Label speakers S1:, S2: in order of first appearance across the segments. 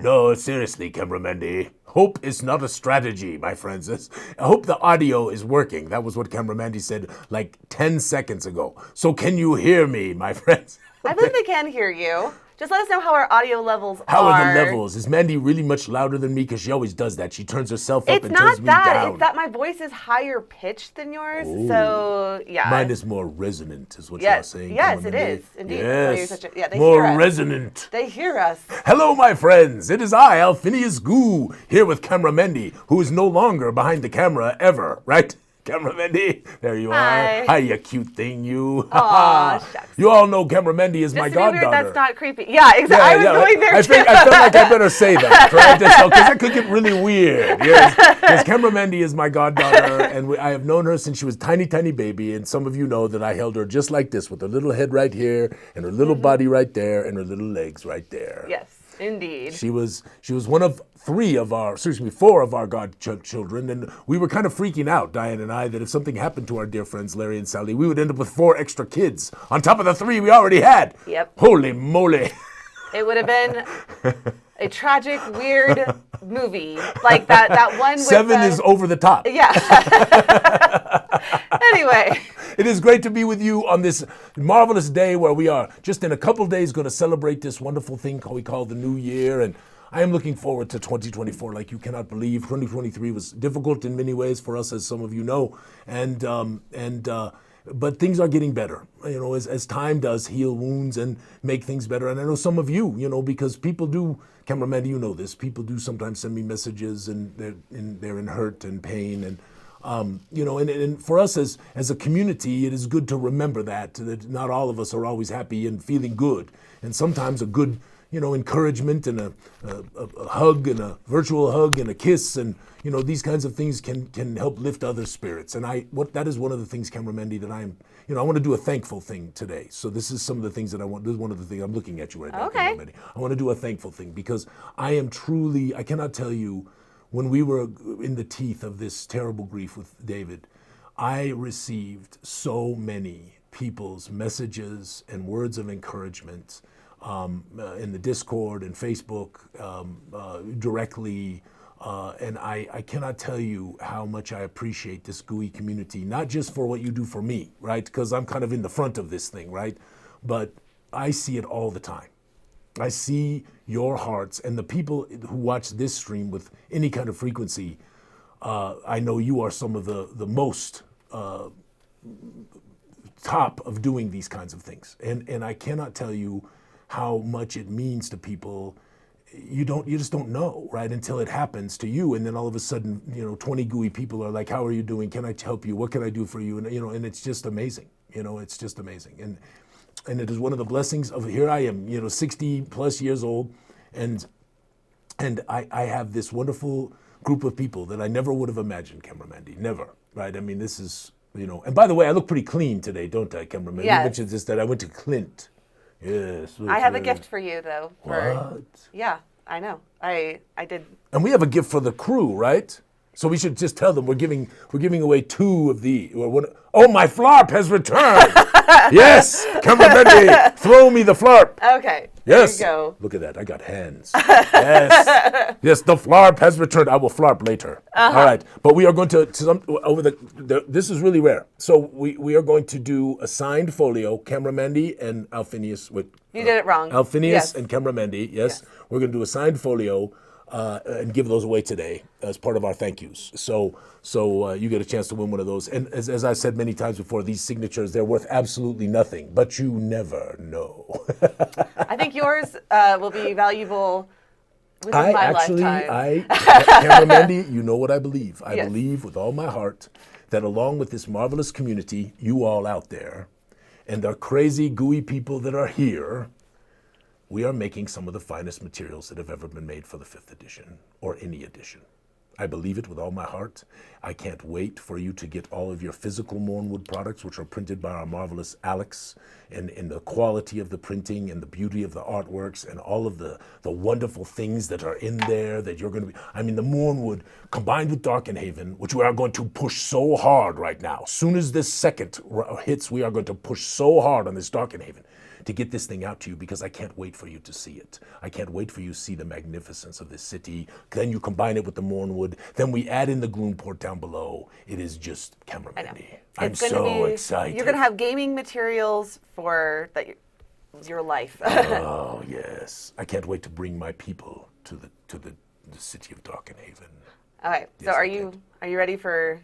S1: No, seriously, Cameramendi. Hope is not a strategy, my friends. I hope the audio is working. That was what Cameramendi said like 10 seconds ago. So can you hear me, my friends?
S2: I believe they can hear you. Just let us know how our audio levels are.
S1: How are the levels? Is Mandy really much louder than me? Because she always does that. She turns herself up and turns me down.
S2: It's not that. It's that my voice is higher pitched than yours. Ooh. So, yeah.
S1: Mine is more resonant, is what you're saying.
S2: Yes, it is. Indeed.
S1: Yes.
S2: They
S1: more
S2: hear us.
S1: resonant.
S2: They hear us.
S1: Hello, my friends. It is I, Alphinius Goo, here with Cameramendi, who is no longer behind the camera ever, right? Cameramendi, there you are. Hi, you cute thing, you.
S2: Aw, shucks.
S1: You all know Cameramendi is my goddaughter.
S2: Weird, that's not creepy. Yeah, exactly. I was going there too.
S1: I felt like I better say that, right? Because that could get really weird. Yes, Cameramendi is my goddaughter, and I have known her since she was a tiny, tiny baby. And some of you know that I held her just like this, with her little head right here, and her little body right there, and her little legs right there.
S2: Yes. Indeed.
S1: She was one of four of our godchildren, and we were kind of freaking out, Diane and I, that if something happened to our dear friends Larry and Sally, we would end up with 4 extra kids on top of the 3 we already had.
S2: Yep.
S1: Holy moly.
S2: It would have been a tragic, weird movie like that one with
S1: 7 is over the top.
S2: Yeah. Anyway.
S1: It is great to be with you on this marvelous day where we are just in a couple days going to celebrate this wonderful thing we call the New Year. And I am looking forward to 2024 like you cannot believe. 2023 was difficult in many ways for us, as some of you know. But things are getting better, you know, as time does heal wounds and make things better. And I know some of you, you know, because people do, Cameraman, you know this, people do sometimes send me messages and they're in hurt and pain. And you know, and for us as a community, it is good to remember that not all of us are always happy and feeling good. And sometimes a good, you know, encouragement and a hug and a virtual hug and a kiss and, you know, these kinds of things can help lift other spirits. And that is one of the things, Cameramendi, that I want to do a thankful thing today. So this is some of the things that I want. This is one of the things I'm looking at you right now, Cameramendi. I want to do a thankful thing because I cannot tell you, when we were in the teeth of this terrible grief with David, I received so many people's messages and words of encouragement in the Discord and Facebook directly. And I cannot tell you how much I appreciate this Gooey community, not just for what you do for me, right? Because I'm kind of in the front of this thing, right? But I see it all the time. I see your hearts and the people who watch this stream with any kind of frequency. I know you are some of the most top of doing these kinds of things. And I cannot tell you how much it means to people. You just don't know, right, until it happens to you. And then all of a sudden, you know, 20 Gooey people are like, how are you doing? Can I help you? What can I do for you? And, you know, and it's just amazing. You know, it's just amazing. And it is one of the blessings of, here I am, you know, 60 plus years old, and I have this wonderful group of people that I never would have imagined, Cameramendi, never, right? I mean, this is, you know, and by the way, I look pretty clean today, don't I, Cameramendi?
S2: Yes.
S1: You mentioned this, that I went to Clint. Yes.
S2: I have a gift for you, though.
S1: What?
S2: Yeah, I know. I did.
S1: And we have a gift for the crew, right? So we should just tell them we're giving away 2 of the, or one. Oh, my flarp has returned. Yes, Cameramendi, throw me the flarp.
S2: Okay.
S1: Yes.
S2: There you go.
S1: Look at that. I got hands. Yes. Yes, the flarp has returned. I will flarp later. All right. But we are going to this is really rare. So we are going to do a signed folio, Cameramendi and Alphinius.
S2: You did it wrong.
S1: Alphinius and Cameramendi. Yes. We're going to do a signed folio and give those away today as part of our thank yous. So you get a chance to win one of those. And as I said many times before, these signatures, they're worth absolutely nothing, but you never know.
S2: I think yours will be valuable within my lifetime.
S1: Cameramendi, you know what I believe. I
S2: Yes.
S1: believe with all my heart that along with this marvelous community, you all out there, and the crazy Gooey people that are here, we are making some of the finest materials that have ever been made for the 5th edition, or any edition. I believe it with all my heart. I can't wait for you to get all of your physical Mornwood products, which are printed by our marvelous Alex, and the quality of the printing and the beauty of the artworks and all of the wonderful things that are in there that you're going to be. I mean, the Mornwood combined with Darkenhaven, which we are going to push so hard right now. As soon as this second hits, we are going to push so hard on this Darkenhaven. to get this thing out to you because I can't wait for you to see it. I can't wait for you to see the magnificence of this city. Then you combine it with the Mornwood. Then we add in the Gloomport down below. It is just cameraman-y. I'm so excited.
S2: You're going to have gaming materials for your life.
S1: Oh, yes. I can't wait to bring my people to the city of Darkenhaven.
S2: Okay, so are you ready for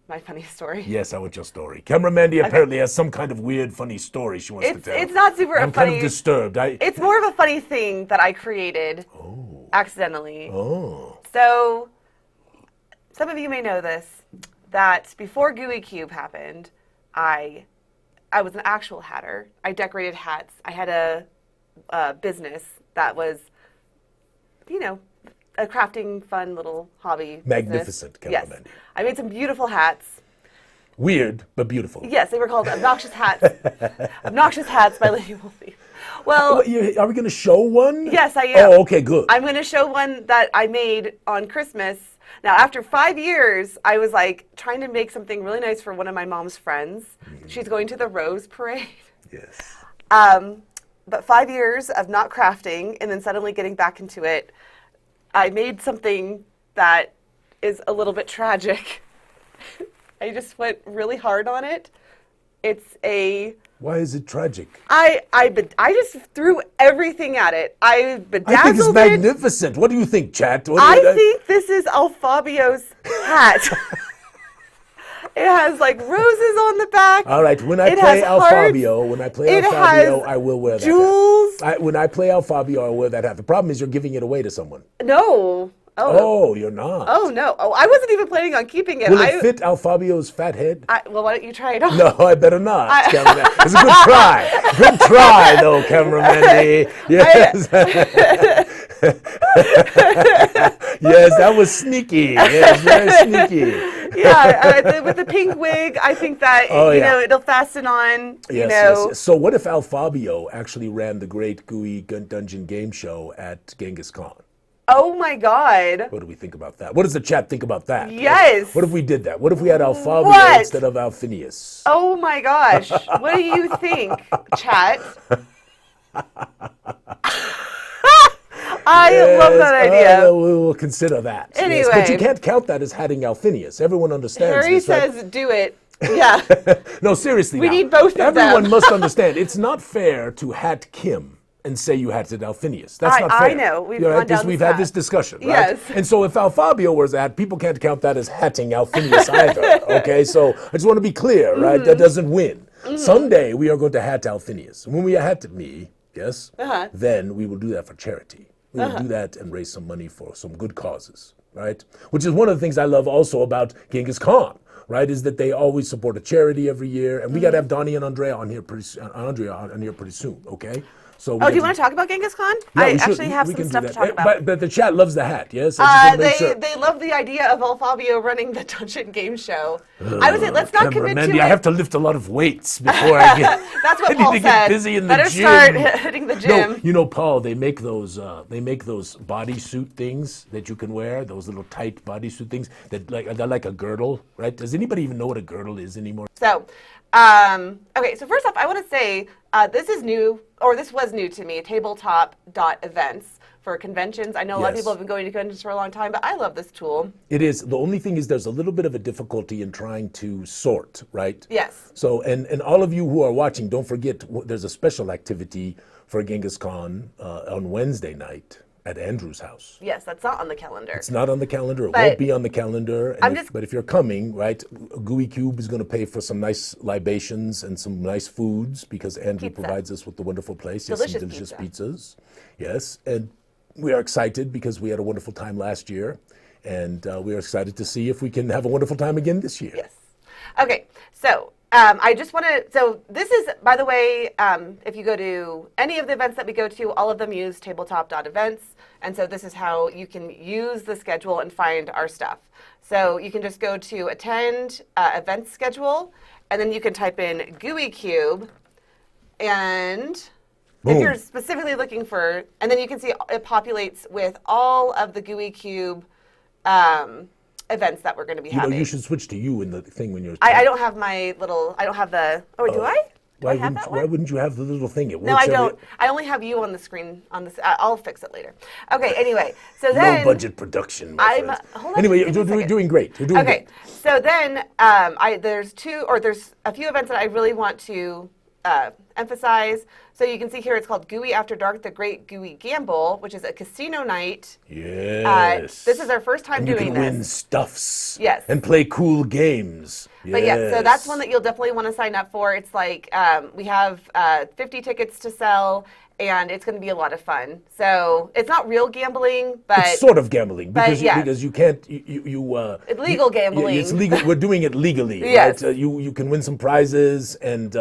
S2: my funny story?
S1: Yes, I want your story. Camera Mandy apparently has some kind of weird, funny story she wants to tell.
S2: It's not super
S1: I'm
S2: funny.
S1: kind of disturbed.
S2: It's more of a funny thing that I created accidentally.
S1: Oh.
S2: So, some of you may know this, that before Gooey Cube happened, I was an actual hatter. I decorated hats. I had a business that was, a crafting, fun little hobby.
S1: Magnificent, Camera
S2: Yes.
S1: Mandy.
S2: I made some beautiful hats.
S1: Weird, but beautiful.
S2: Yes, they were called Obnoxious Hats. Obnoxious Hats by Lady Wolfie. Well,
S1: Are we going to show one?
S2: yes, I am.
S1: Oh, okay, good.
S2: I'm going to show one that I made on Christmas. Now, after 5 years, I was trying to make something really nice for one of my mom's friends. She's going to the Rose Parade.
S1: Yes.
S2: But 5 years of not crafting and then suddenly getting back into it, I made something that is a little bit tragic. I just went really hard on it.
S1: Why is it tragic?
S2: I just threw everything at it. I bedazzled
S1: I think it's
S2: it.
S1: magnificent. What do you think, chat?
S2: I think this is Alfabio's hat. It has roses on the back.
S1: All right, when I play Alfabio, I will wear that
S2: jewels.
S1: hat. When I play Alfabio, I'll wear that hat. The problem is you're giving it away to someone.
S2: No.
S1: Oh, you're not.
S2: Oh, no. Oh, I wasn't even planning on keeping it.
S1: Will it fit Alfabio's fat head?
S2: Well, why don't you try it on?
S1: No, I better not. It's a good try. Good try, though, cameraman. Yes. Yes, that was sneaky. Yes, very sneaky.
S2: Yeah, with the pink wig, I think that, it'll fasten on,
S1: Yes. So what if Alfabio actually ran the great Gooey Dungeon game show at Genghis Khan?
S2: Oh my God.
S1: What do we think about that? What does the chat think about that?
S2: Yes.
S1: What if we did that? What if we had Alfabio instead of Alphinius?
S2: Oh my gosh. What do you think, chat? I love that idea.
S1: We will consider that.
S2: Anyway.
S1: Yes, but you can't count that as hatting Alphinius. Everyone understands
S2: Harry
S1: this, right?
S2: says do it. Yeah.
S1: No, seriously.
S2: We need both of them.
S1: Everyone must understand. It's not fair to hat Kim and say you hatted Alphinius. That's not fair.
S2: I know. We've gone down
S1: We've had this discussion, right?
S2: Yes.
S1: And so if Alfabio was that, people can't count that as hatting Alphinius either. Okay, so I just want to be clear, right? That doesn't win. Someday we are going to hat Alphinius. When we hat me, yes, then we will do that for charity. We will do that and raise some money for some good causes, right? Which is one of the things I love also about Genghis Khan, right? Is that they always support a charity every year, and we got to have Donnie and Andrea on here pretty soon, okay? So
S2: do you want to talk about Genghis Khan?
S1: Yeah,
S2: I actually have some stuff to talk about.
S1: But the chat loves the hat, yes? Sure.
S2: They love the idea of Alfabio running the dungeon game show. I would say let's not commit to it.
S1: I have to lift a lot of weights before I get.
S2: That's what
S1: I
S2: Paul
S1: need to
S2: said.
S1: get busy in the
S2: Better
S1: gym.
S2: start hitting the gym.
S1: No, Paul, they make those bodysuit things that you can wear, those little tight bodysuit things that they're like a girdle, right? Does anybody even know what a girdle is anymore?
S2: So, okay, so first off, I want to say this is new, or this was new to me, tabletop.events for conventions. I know a lot of people have been going to conventions for a long time, but I love this tool.
S1: It is. The only thing is there's a little bit of a difficulty in trying to sort, right?
S2: Yes.
S1: So, and all of you who are watching, don't forget, there's a special activity for Genghis Khan on Wednesday night at Andrew's house.
S2: Yes, that's not on the calendar.
S1: It's not on the calendar. It won't be on the calendar. But if you're coming, right, Gooey Cube is going to pay for some nice libations and some nice foods because Andrew provides us with the wonderful place. Delicious pizzas. Yes, and we are excited because we had a wonderful time last year, and we are excited to see if we can have a wonderful time again this year.
S2: Yes. Okay, so I just want to, so this is, by the way, if you go to any of the events that we go to, all of them use tabletop.events. And so this is how you can use the schedule and find our stuff. So you can just go to attend event schedule, and then you can type in Gooey Cube. And if you're specifically looking for, and then you can see it populates with all of the Gooey Cube events that we're going to be having.
S1: You should switch to you in the thing when you're.
S2: I don't have my little. I don't have the. Oh, do I? Do I have that one?
S1: Why wouldn't you have the little thing? It
S2: No,
S1: works
S2: I don't. I only have you on the screen. I'll fix it later. Okay. Anyway, so then
S1: low budget production. My friend.
S2: Hold on,
S1: Anyway,
S2: give me
S1: you're
S2: a second.
S1: doing great. You're doing
S2: Okay.
S1: great.
S2: So then there's a few events that I really want to emphasize. So you can see here it's called Gooey After Dark, the Great Gooey Gamble, which is a casino night.
S1: Yes.
S2: This is our first time
S1: and you
S2: doing
S1: can
S2: this.
S1: win stuffs.
S2: Yes.
S1: And play cool games.
S2: But yeah, so that's one that you'll definitely want to sign up for. It's like we have 50 tickets to sell, and it's going to be a lot of fun. So it's not real gambling, but
S1: it's sort of gambling because
S2: yeah.
S1: because you can't
S2: it's legal gambling.
S1: It's legal. We're doing it legally.
S2: Yes.
S1: Right? You can win some prizes, and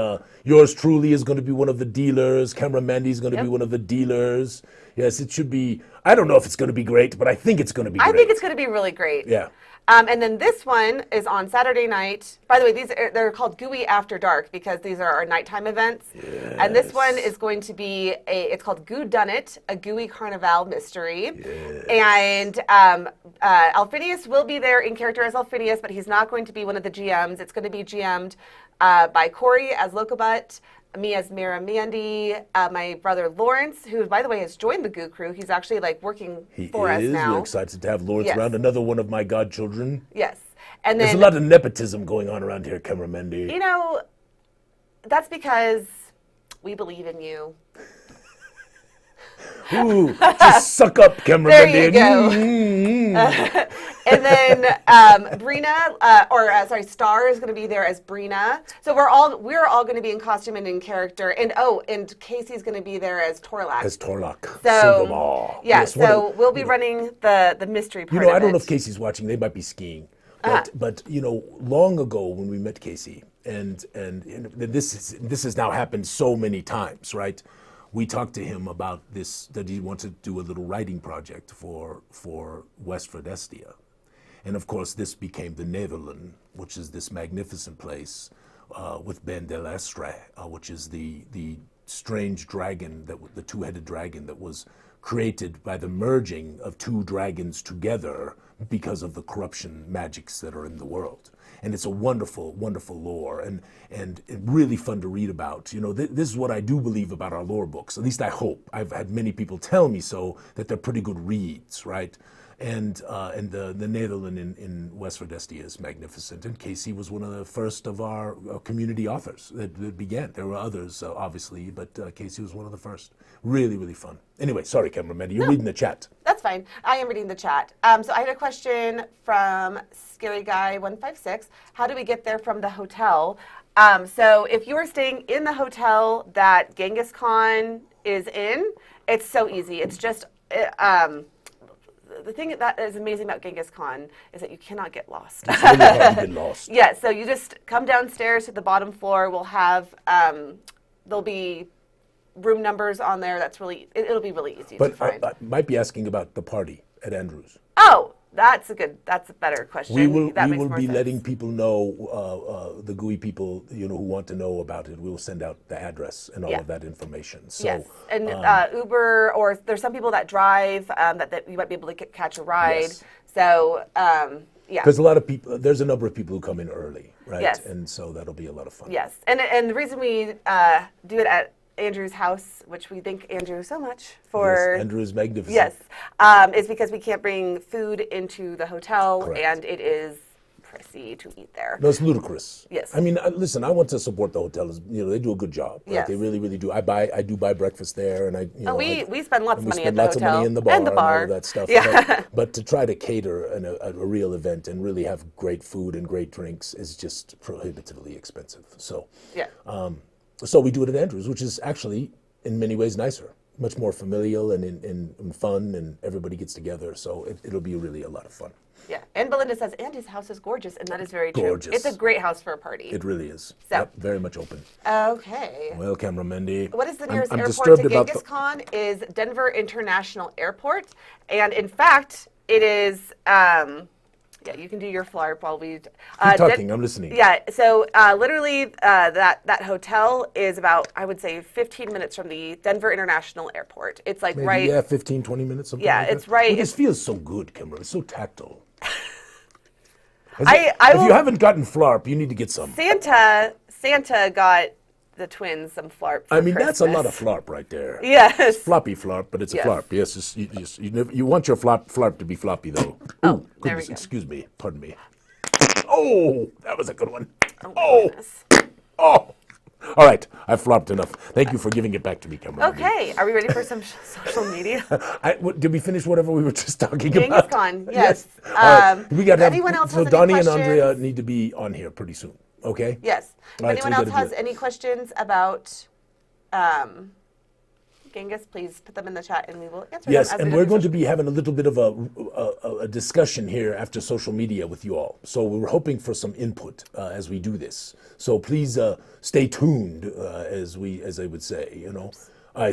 S1: yours truly is going to be one of the dealers. Camera Mandy is going to be one of the dealers. Yes, it should be. I don't know if it's going to be great, but I think it's going to be great.
S2: I think it's going to be really great.
S1: Yeah.
S2: And then this one is on Saturday night. By the way, they're called Gooey After Dark because these are our nighttime events.
S1: Yes.
S2: And this one is going to be it's called Goo Done It, a Gooey Carnival mystery.
S1: Yes.
S2: And Alphinius will be there in character as Alphinius, but he's not going to be one of the GMs. It's going to be GM'd by Corey as Locobut, me as Mira Mandy, my brother Lawrence, who, by the way, has joined the Goo crew. He's actually working for us now.
S1: We're excited to have Lawrence
S2: Yes.
S1: around. Another one of my godchildren.
S2: Yes. And
S1: There's
S2: then
S1: a lot of nepotism going on around here, Camera Mandy.
S2: you know, that's because we believe in you.
S1: Ooh, just suck up, Camera
S2: There
S1: Mandy.
S2: you go.
S1: Mm-hmm.
S2: And then Star is going to be there as Brina. So we're all going to be in costume and in character. And Casey's going to be there as Torlak.
S1: As Torlak.
S2: So yeah,
S1: Yes,
S2: we'll be running the mystery part.
S1: I don't know if Casey's watching. They might be skiing. But long ago when we met Casey, and this has now happened so many times, right? We talked to him about this, that he wants to do a little writing project for Westford Estia. And of course, this became the Netherland, which is this magnificent place with Ben de l'Estre, which is the strange dragon, the two-headed dragon that was created by the merging of two dragons together because of the corruption magics that are in the world. And it's a wonderful, wonderful lore, and really fun to read about. This is what I do believe about our lore books. At least I hope. I've had many people tell me so, that they're pretty good reads, right? And the Netherland in Westford Estia is magnificent. And Casey was one of the first of our community authors that began. There were others, obviously, but Casey was one of the first. Really, really fun. Anyway, sorry, Camera Mandy, you're reading the chat.
S2: That's fine. I am reading the chat. So I had a question from Scary Guy 156. How do we get there from the hotel? So if you are staying in the hotel that Genghis Khan is in, it's so easy. It's just the thing that is amazing about Genghis Khan is that you cannot get lost.
S1: It's really hard to get lost.
S2: Yeah, so you just come downstairs to the bottom floor. We'll have, there'll be room numbers on there. It'll be really easy to find.
S1: But I might be asking about the party at Andrews.
S2: Oh, that's a better question.
S1: We will be
S2: sense.
S1: letting people know, the Gooey people, who want to know about it. We will send out the address and all of that information. So,
S2: yes, and Uber, or there's some people that drive that you might be able to catch a ride.
S1: Yes.
S2: So, yeah.
S1: Because a lot of people, there's a number of people who come in early, right?
S2: Yes.
S1: And so that'll be a lot of fun.
S2: Yes, and the reason we do it at Andrew's house, which we thank Andrew so much for.
S1: Yes, Andrew is magnificent.
S2: Yes, is because we can't bring food into the hotel,
S1: Correct.
S2: and it is pricey to eat there.
S1: No, it's ludicrous.
S2: Yes.
S1: I mean, listen, I want to support the hotels. They do a good job. Right?
S2: Yes.
S1: They really, really do. I do buy breakfast there, and
S2: we spend lots of money at the
S1: lots
S2: hotel.
S1: Of money in the bar
S2: and the bar.
S1: all of that stuff.
S2: Yeah.
S1: But to try to cater a real event and really have great food and great drinks is just prohibitively expensive. So.
S2: Yeah.
S1: So we do it at Andrews, which is actually in many ways nicer, much more familial and fun, and everybody gets together. So it'll be really a lot of fun.
S2: Yeah, and Belinda says Andy's house is gorgeous, and that is very true.
S1: Gorgeous.
S2: It's a great house for a party.
S1: It really is.
S2: So.
S1: Yep, very much open.
S2: Okay.
S1: Well, Camera Mandy.
S2: What is the nearest
S1: I'm
S2: airport to
S1: disturbed about
S2: Genghis Khan is Denver International Airport, and in fact, it is. Yeah, you can do your flarp while we.
S1: Keep talking. I'm listening.
S2: Yeah, so literally that hotel is about, I would say, 15 minutes from the Denver International Airport. It's like
S1: Maybe,
S2: right.
S1: Yeah, 15, 20 minutes. Something
S2: Yeah,
S1: like
S2: it's
S1: that.
S2: right.
S1: Well, this feels so good, Kimberly. It's so tactile.
S2: I
S1: if
S2: will,
S1: you haven't gotten flarp, you need to get some.
S2: Santa got the twins some flarp for
S1: I mean, that's a
S2: Christmas.
S1: lot of flarp right there.
S2: Yes.
S1: Floppy flarp, but it's
S2: Yes.
S1: a flarp. Yes, you want your flarp to be floppy, though.
S2: Oh,
S1: Ooh,
S2: there we
S1: goodness,
S2: go.
S1: excuse me. Pardon me. Oh, that was a good one.
S2: Oh,
S1: Oh,
S2: goodness.
S1: oh. All right, I've flopped enough. Thank you for giving it back to me, Cameron.
S2: Okay, are we ready for some social media?
S1: Did we finish whatever we were just talking
S2: Genghis
S1: about?
S2: Khan, yes.
S1: All right. We got to
S2: anyone else
S1: so
S2: has any
S1: Donnie and
S2: questions?
S1: Andrea need to be on here pretty soon. Okay.
S2: Yes. If
S1: All right, so
S2: anyone
S1: we
S2: else
S1: gotta do
S2: has
S1: it.
S2: any questions about Genghis, please put them in the chat and we will answer
S1: Yes,
S2: them.
S1: and we're going to be having a little bit of a discussion here after social media with you all. So we're hoping for some input as we do this. So please stay tuned, as I would say. You know,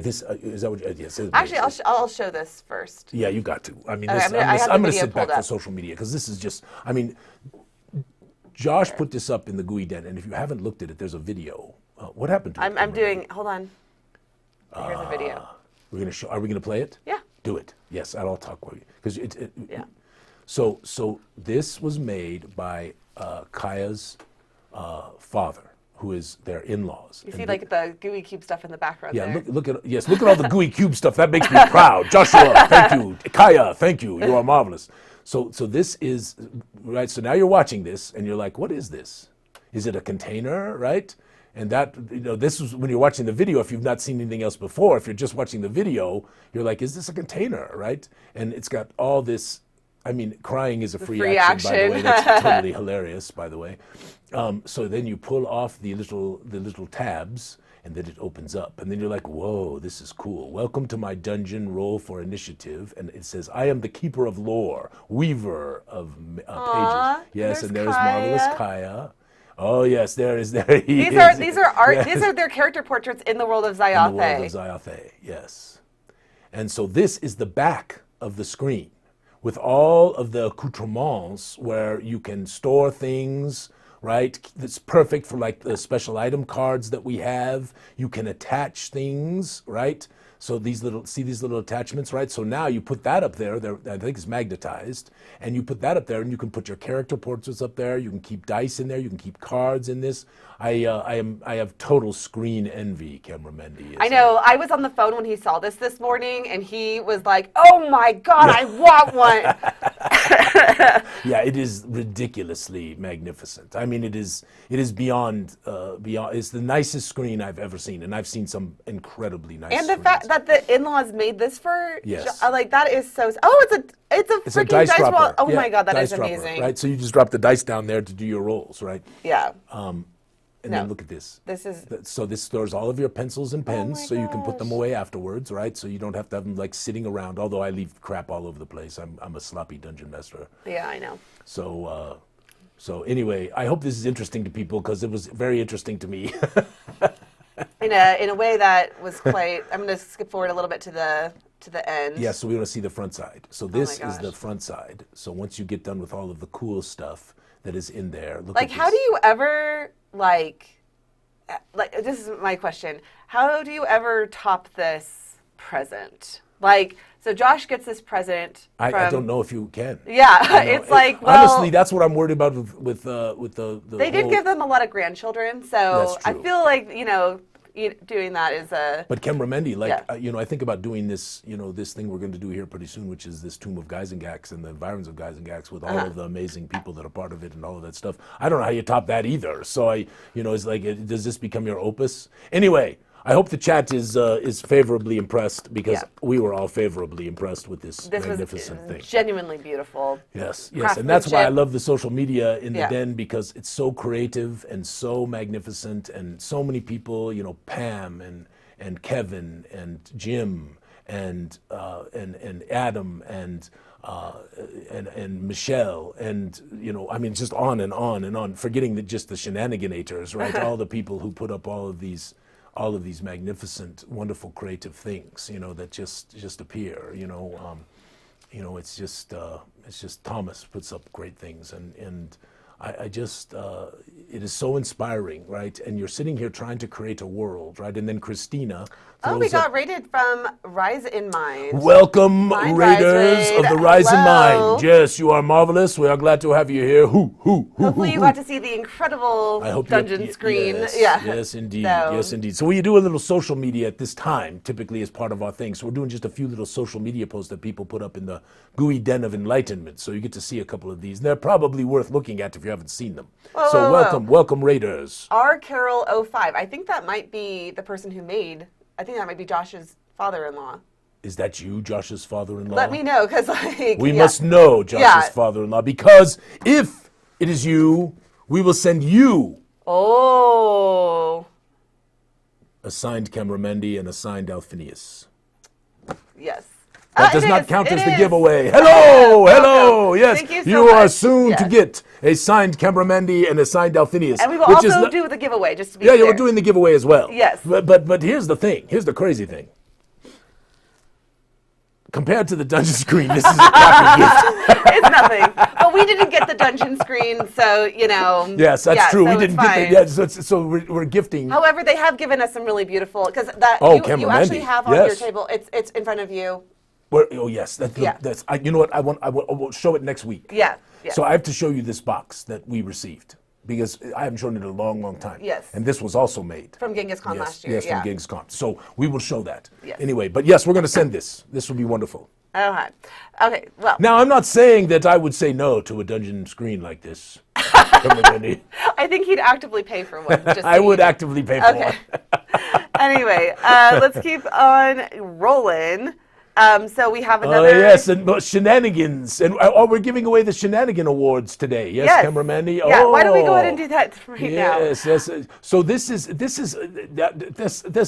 S1: this is that what? Yes.
S2: Actually, I'll show this first.
S1: Yeah, you got to. I mean,
S2: Okay,
S1: this,
S2: I have the
S1: I'm going to
S2: video
S1: sit back
S2: pulled
S1: for
S2: up.
S1: social media because this is just. I mean, Josh put this up in the Gooey Den, and if you haven't looked at it, there's a video. What happened to it?
S2: I'm doing. Hold on. Here's a video.
S1: We're going to show. Are we going to play it?
S2: Yeah.
S1: Do it. Yes, I'll talk with you because
S2: Yeah.
S1: So this was made by Kaya's father, who is their in-laws.
S2: You
S1: And
S2: see, like the Gooey Cube stuff in the background
S1: yeah,
S2: there.
S1: look at all the Gooey Cube stuff. That makes me proud. Joshua, thank you. Kaya, thank you. You are marvelous. So this is right. So now you're watching this, and you're like, what is this? Is it a container, right? And that, this is when you're watching the video. If you've not seen anything else before, if you're just watching the video, you're like, is this a container, right? And it's got all this. I mean, crying is a free action, by the way. That's totally hilarious, by the way. So then you pull off the little tabs, and then it opens up. And then you're like, whoa, this is cool. Welcome to my dungeon, roll for initiative. And it says, I am the keeper of lore, weaver of pages. Yes, and there's marvelous Kaya. Oh, yes, there he is.
S2: These are art.
S1: Yes.
S2: These are their character portraits in the world of
S1: In the
S2: Zyathé.
S1: world of Zyathé, yes. And so this is the back of the screen with all of the accoutrements where you can store things, right? It's perfect for like the special item cards that we have. You can attach things, right? So these little attachments, right? So now you put that up there. I think it's magnetized, and you put that up there, and you can put your character portraits up there. You can keep dice in there. You can keep cards in this. I have total screen envy, Cameron Mendy.
S2: I know. I was on the phone when he saw this morning, and he was like, "Oh my God, I want one!"
S1: Yeah, it is ridiculously magnificent. I mean, it is beyond. It's the nicest screen I've ever seen, and I've seen some incredibly nice.
S2: And the fact that the in-laws made this for,
S1: Yes.
S2: like that is so. Oh, it's a
S1: it's a
S2: freaking
S1: dice
S2: dice roll.
S1: dropper.
S2: Oh
S1: Yeah,
S2: my God, that
S1: dice
S2: is
S1: dropper,
S2: amazing.
S1: right? So you just drop the dice down there to do your rolls, right?
S2: Yeah.
S1: And
S2: No.
S1: then look at this.
S2: This is.
S1: So this stores all of your pencils and pens,
S2: my
S1: so you can put them
S2: gosh.
S1: away afterwards, right? So you don't have to have them like sitting around. Although I leave crap all over the place. I'm a sloppy dungeon master.
S2: Yeah, I know.
S1: So anyway, I hope this is interesting to people because it was very interesting to me.
S2: In a way that was quite. I'm going to skip forward a little bit to the end.
S1: Yeah, so we want to see the front side. So this
S2: my
S1: is the
S2: gosh.
S1: front side. So once you get done with all of the cool stuff that is in there, look
S2: Like,
S1: at
S2: how
S1: this.
S2: do you ever like? This is my question. How do you ever top this present? Like, so Josh gets this present.
S1: I
S2: from,
S1: don't know if you can.
S2: Yeah,
S1: You know,
S2: it's like, well,
S1: honestly, that's what I'm worried about with the
S2: they did
S1: whole-
S2: give them a lot of grandchildren, so
S1: That's
S2: I
S1: true.
S2: feel like doing that is a.
S1: But Ken Remendi, like,
S2: Yeah.
S1: I think about doing this, this thing we're going to do here pretty soon, which is this Tomb of Geisengax and the environs of Geisengax with all of the amazing people that are part of it and all of that stuff. I don't know how you top that either. So it's like, does this become your opus? Anyway, I hope the chat is favorably impressed because
S2: Yeah.
S1: we were all favorably impressed with this
S2: This
S1: magnificent
S2: was
S1: thing.
S2: genuinely beautiful.
S1: Yes, and that's why I
S2: craftsmanship.
S1: love the social media in the
S2: Yeah.
S1: den because it's so creative and so magnificent, and so many people, Pam and Kevin and Jim and Adam and Michelle and I mean just on and on and on, forgetting just the shenaniganators, right? All the people who put up all of these magnificent, wonderful, creative things, that just appear, it's just Thomas puts up great things, and I just, it is so inspiring, right? And you're sitting here trying to create a world, right? And then Christina.
S2: Oh, we got rated from Rise in Mind.
S1: Welcome,
S2: Mind
S1: Raiders of the Rise in
S2: Hello.
S1: Mind. Yes, you are marvelous. We are glad to have you here.
S2: Hopefully you got to see the incredible dungeon screen.
S1: Yes, indeed.
S2: So.
S1: Yes, indeed. So we do a little social media at this time, typically as part of our thing. So we're doing just a few little social media posts that people put up in the Gooey Den of Enlightenment. So you get to see a couple of these. And they're probably worth looking at if you haven't seen them. So welcome, Raiders.
S2: R. Carol 05. I think that might be the person who made. I think that might be Josh's father-in-law.
S1: Is that you, Josh's father-in-law?
S2: Let me know, because
S1: we must know Josh's father-in-law, because if it is you, we will send you
S2: a
S1: signed Cameramendi and a signed Alphinius.
S2: Yes.
S1: That does not count as the giveaway. Hello. Yes,
S2: Thank you so
S1: you
S2: much.
S1: are soon to get a signed Cameramendi and a signed Alphinius.
S2: And we will also do the giveaway, just to be
S1: clear.
S2: clear.
S1: Yeah, we're doing the giveaway as well.
S2: Yes.
S1: But here's the thing. Here's the crazy thing. Compared to the dungeon screen, this is a crappy gift.
S2: It's nothing. But we didn't get the dungeon screen, so,
S1: Yes, that's true.
S2: So
S1: we didn't get the, so we're gifting.
S2: However, they have given us some really beautiful, because you actually have on your table, it's in front of you.
S1: Yes, that's. You know what? I will show it next week.
S2: Yeah.
S1: So I have to show you this box that we received, because I haven't shown it in a long, long time.
S2: Yes.
S1: And this was also made.
S2: From Genghis Khan last year.
S1: Yes, from Genghis Khan. So we will show that.
S2: Yes.
S1: Anyway, but yes, we're going to send this. This will be wonderful.
S2: Okay, well.
S1: Now, I'm not saying that I would say no to a dungeon screen like this. I
S2: think he'd actively pay for one.
S1: I would actively pay for one.
S2: Anyway, let's keep on rolling. So we have another.
S1: Yes, and shenanigans, and we're giving away the shenanigan awards today. Yes, Cameramendi.
S2: Yeah. Why don't we go ahead and do that now?
S1: Yes. So there's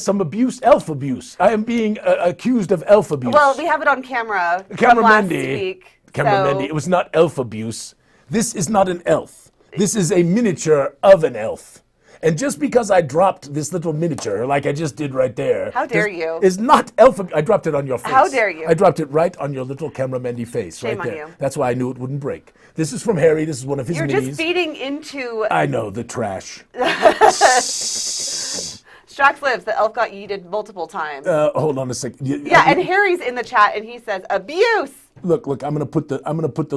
S1: some abuse, elf abuse. I am being accused of elf abuse.
S2: Well, we have it on camera.
S1: Cameramendi.
S2: From last week.
S1: Cameramendi. It was not elf abuse. This is not an elf. This is a miniature of an elf. And just because I dropped this little miniature, like I just did right there.
S2: How dare you?
S1: Is not elf. I dropped it on your face.
S2: How dare you?
S1: I dropped it right on your little Cameramendi face.
S2: Shame
S1: right there.
S2: on you.
S1: That's why I knew it wouldn't break. This is from Harry. This is one of his minis.
S2: You're just feeding into.
S1: I know, the trash.
S2: Strax lives. The elf got yeeted multiple times.
S1: Hold on a second.
S2: And Harry's in the chat, and he says abuse.
S1: Look! I'm gonna put the